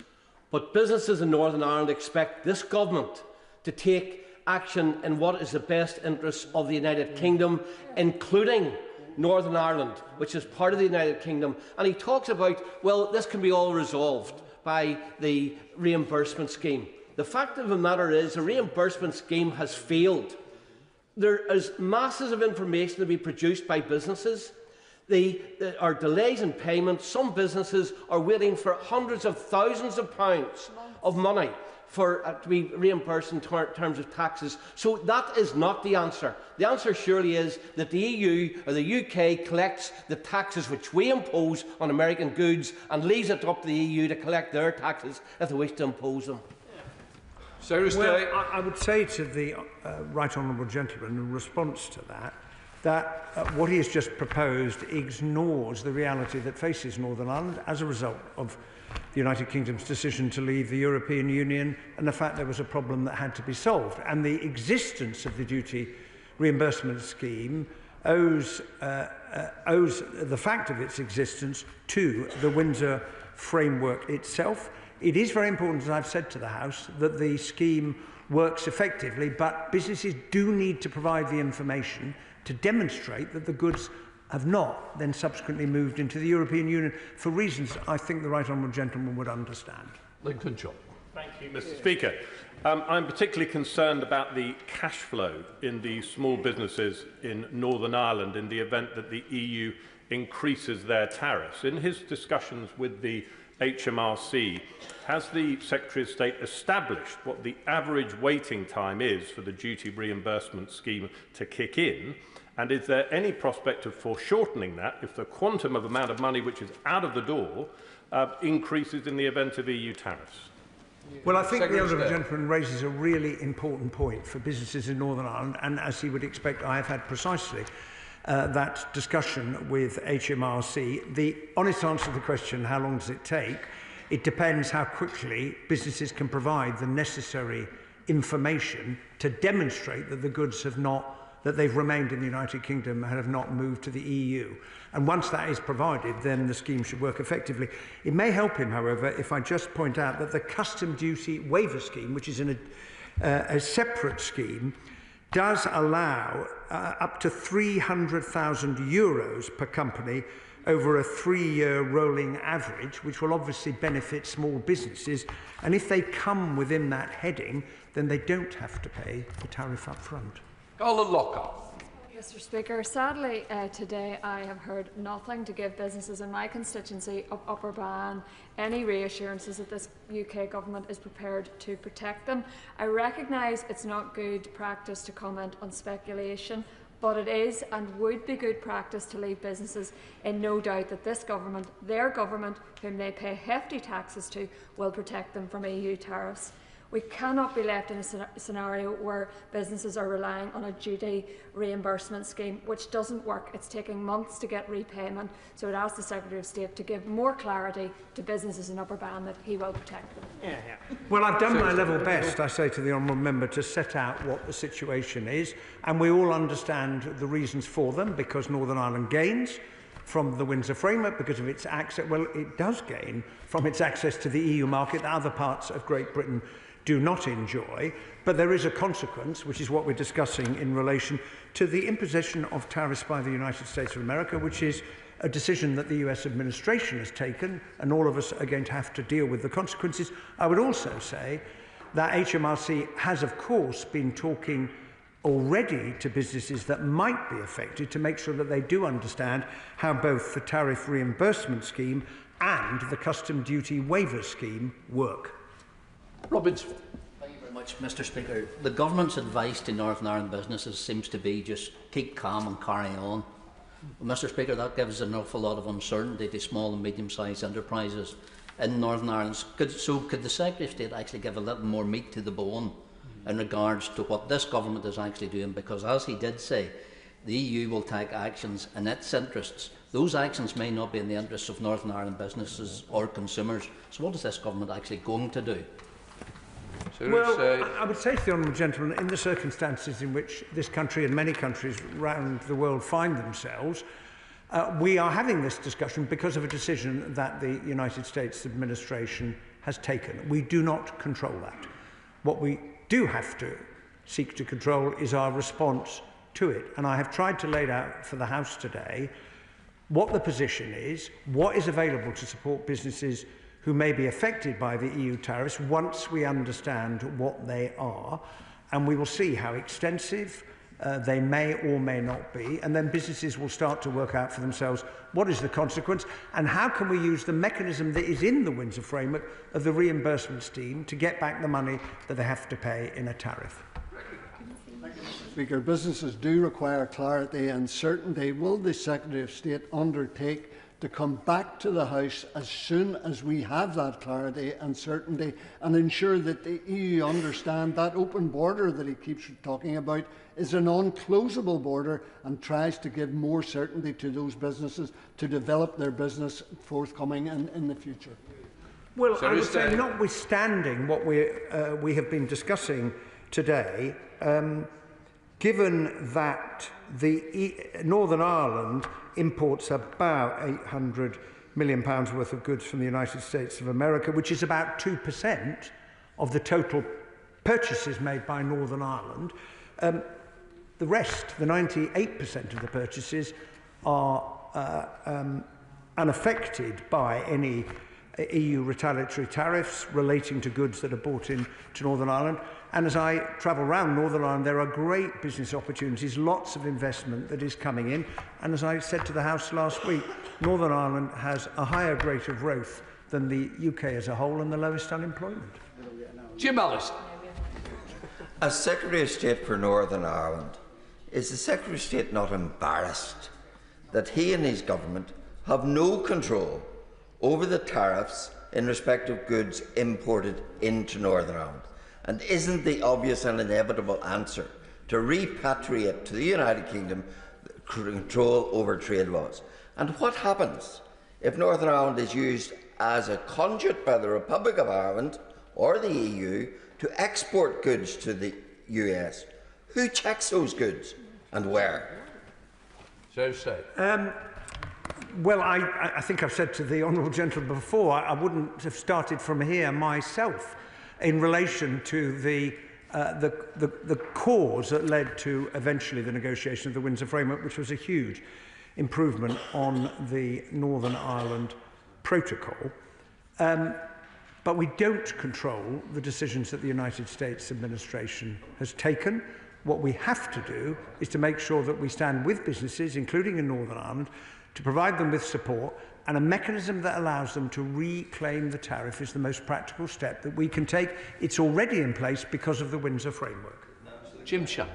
But businesses in Northern Ireland expect this government to take action in what is the best interests of the United Kingdom, including Northern Ireland, which is part of the United Kingdom. And he talks about, well, this can be all resolved by the reimbursement scheme. The fact of the matter is the reimbursement scheme has failed. There is masses of information to be produced by businesses. There are delays in payment. Some businesses are waiting for hundreds of thousands of pounds of money to be reimbursed in terms of taxes. So that is not the answer. The answer surely is that the EU or the UK collects the taxes which we impose on American goods and leaves it up to the EU to collect their taxes if they wish to impose them. Well, I would say to the right honourable gentleman in response to that what he has just proposed ignores the reality that faces Northern Ireland as a result of the United Kingdom's decision to leave the European Union and the fact there was a problem that had to be solved. And the existence of the duty reimbursement scheme owes the fact of its existence to the Windsor framework itself. It is very important, as I've said to the House, that the scheme works effectively, but businesses do need to provide the information to demonstrate that the goods have not then subsequently moved into the European Union for reasons I think the right honourable gentleman would understand. Lincoln Chop. Thank you, Mr. Speaker. I'm particularly concerned about the cash flow in the small businesses in Northern Ireland in the event that the EU increases their tariffs. In his discussions with the HMRC, has the Secretary of State established what the average waiting time is for the duty reimbursement scheme to kick in? And is there any prospect of foreshortening that if the quantum of amount of money which is out of the door increases in the event of EU tariffs? Well, I think the honourable gentleman raises a really important point for businesses in Northern Ireland, and as he would expect, I have had precisely that discussion with HMRC. The honest answer to the question, how long does it take? It depends how quickly businesses can provide the necessary information to demonstrate that the goods have not, that they've remained in the United Kingdom and have not moved to the EU. And once that is provided, then the scheme should work effectively. It may help him, however, if I just point out that the custom duty waiver scheme, which is in a separate scheme, does allow up to €300,000 per company over a 3-year rolling average, which will obviously benefit small businesses. And if they come within that heading, then they don't have to pay the tariff up front. Colin Lockhart. Mr. Speaker, sadly today I have heard nothing to give businesses in my constituency of Upper Bann any reassurances that this UK government is prepared to protect them. I recognise it's not good practice to comment on speculation, but it is and would be good practice to leave businesses in no doubt that this government, their government, whom they pay hefty taxes to, will protect them from EU tariffs. We cannot be left in a scenario where businesses are relying on a duty reimbursement scheme which doesn't work. It's taking months to get repayment, so I'd ask the Secretary of State to give more clarity to businesses in Upper Bann that he will protect them. Well, I've done my level best, I say to the honourable member, to set out what the situation is, and we all understand the reasons for them, because Northern Ireland gains from the Windsor framework because of its access. Well, it does gain from its access to the EU market that other parts of Great Britain do not enjoy, but there is a consequence, which is what we're discussing in relation to the imposition of tariffs by the United States of America, which is a decision that the US administration has taken, and all of us are going to have to deal with the consequences. I would also say that HMRC has, of course, been talking already to businesses that might be affected to make sure that they do understand how both the tariff reimbursement scheme and the custom duty waiver scheme work. Robbins. Thank you very much, Mr. Speaker. The government's advice to Northern Ireland businesses seems to be just keep calm and carry on. Well, Mr. Speaker, that gives an awful lot of uncertainty to small and medium-sized enterprises in Northern Ireland. So could the Secretary of State actually give a little more meat to the bone in regards to what this government is actually doing? Because as he did say, the EU will take actions in its interests. Those actions may not be in the interests of Northern Ireland businesses or consumers. So what is this government actually going to do? Well, I would say to the honourable gentleman, in the circumstances in which this country and many countries around the world find themselves, we are having this discussion because of a decision that the United States administration has taken. We do not control that. What we do have to seek to control is our response to it. And I have tried to lay out for the House today what the position is, what is available to support businesses who may be affected by the EU tariffs once we understand what they are, and we will see how extensive they may or may not be, and then businesses will start to work out for themselves what is the consequence and how can we use the mechanism that is in the Windsor framework of the reimbursement scheme to get back the money that they have to pay in a tariff. Speaker, businesses do require clarity and certainty. Will the Secretary of State undertake to come back to the House as soon as we have that clarity and certainty and ensure that the EU understand that open border that he keeps talking about is a non-closable border and tries to give more certainty to those businesses to develop their business forthcoming in the future? Well, I would say, notwithstanding what we have been discussing today, given that Northern Ireland imports about £800 million worth of goods from the United States of America, which is about 2% of the total purchases made by Northern Ireland, the rest, the 98% of the purchases, are unaffected by any EU retaliatory tariffs relating to goods that are bought into Northern Ireland. And as I travel around Northern Ireland, there are great business opportunities, lots of investment that is coming in. And as I said to the House last week, Northern Ireland has a higher rate of growth than the UK as a whole and the lowest unemployment. Jim Ellis. As Secretary of State for Northern Ireland, is the Secretary of State not embarrassed that he and his government have no control over the tariffs in respect of goods imported into Northern Ireland? And isn't the obvious and inevitable answer to repatriate to the United Kingdom control over trade laws? And what happens if Northern Ireland is used as a conduit by the Republic of Ireland or the EU to export goods to the US? Who checks those goods and where? Well, I think I've said to the honourable gentleman before, I wouldn't have started from here myself in relation to the cause that led to eventually the negotiation of the Windsor Framework, which was a huge improvement on the Northern Ireland Protocol. But we don't control the decisions that the United States administration has taken. What we have to do is to make sure that we stand with businesses, including in Northern Ireland, to provide them with support, and a mechanism that allows them to reclaim the tariff is the most practical step that we can take. It's already in place because of the Windsor Framework. Jim Shank.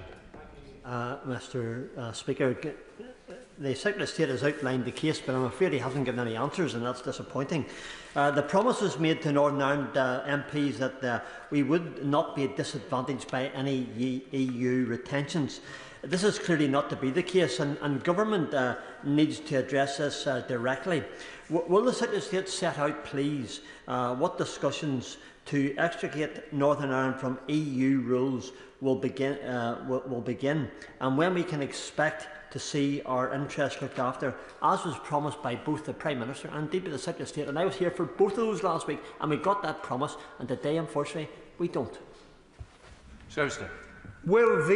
Mr. Speaker, the Secretary of State has outlined the case, but I'm afraid he hasn't given any answers, and that's disappointing. The promises made to Northern Ireland MPs that we would not be disadvantaged by any EU retentions. This is clearly not to be the case, and government needs to address this directly. Will the Secretary of State set out, please, what discussions to extricate Northern Ireland from EU rules will begin, and when we can expect to see our interests looked after, as was promised by both the Prime Minister and indeed by the Secretary of State. And I was here for both of those last week, and we got that promise, and today, unfortunately, we don't. Well,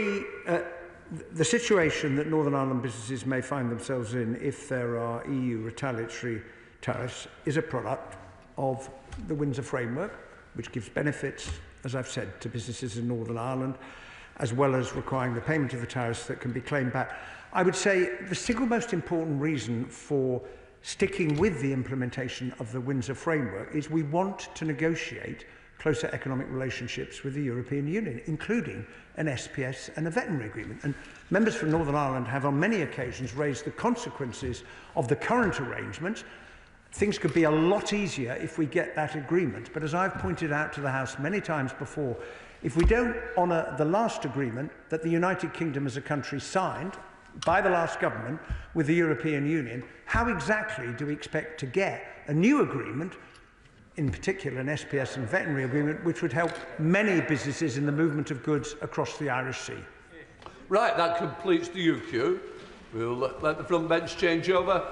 the situation that Northern Ireland businesses may find themselves in if there are EU retaliatory tariffs is a product of the Windsor Framework, which gives benefits, as I've said, to businesses in Northern Ireland, as well as requiring the payment of the tariffs that can be claimed back. I would say the single most important reason for sticking with the implementation of the Windsor Framework is we want to negotiate closer economic relationships with the European Union, including an SPS and a veterinary agreement. And members from Northern Ireland have on many occasions raised the consequences of the current arrangements. Things could be a lot easier if we get that agreement. But as I've pointed out to the House many times before, if we don't honour the last agreement that the United Kingdom as a country signed by the last government with the European Union, how exactly do we expect to get a new agreement, in particular an SPS and veterinary agreement, which would help many businesses in the movement of goods across the Irish Sea? Right, that completes the UQ. We'll let the front bench change over.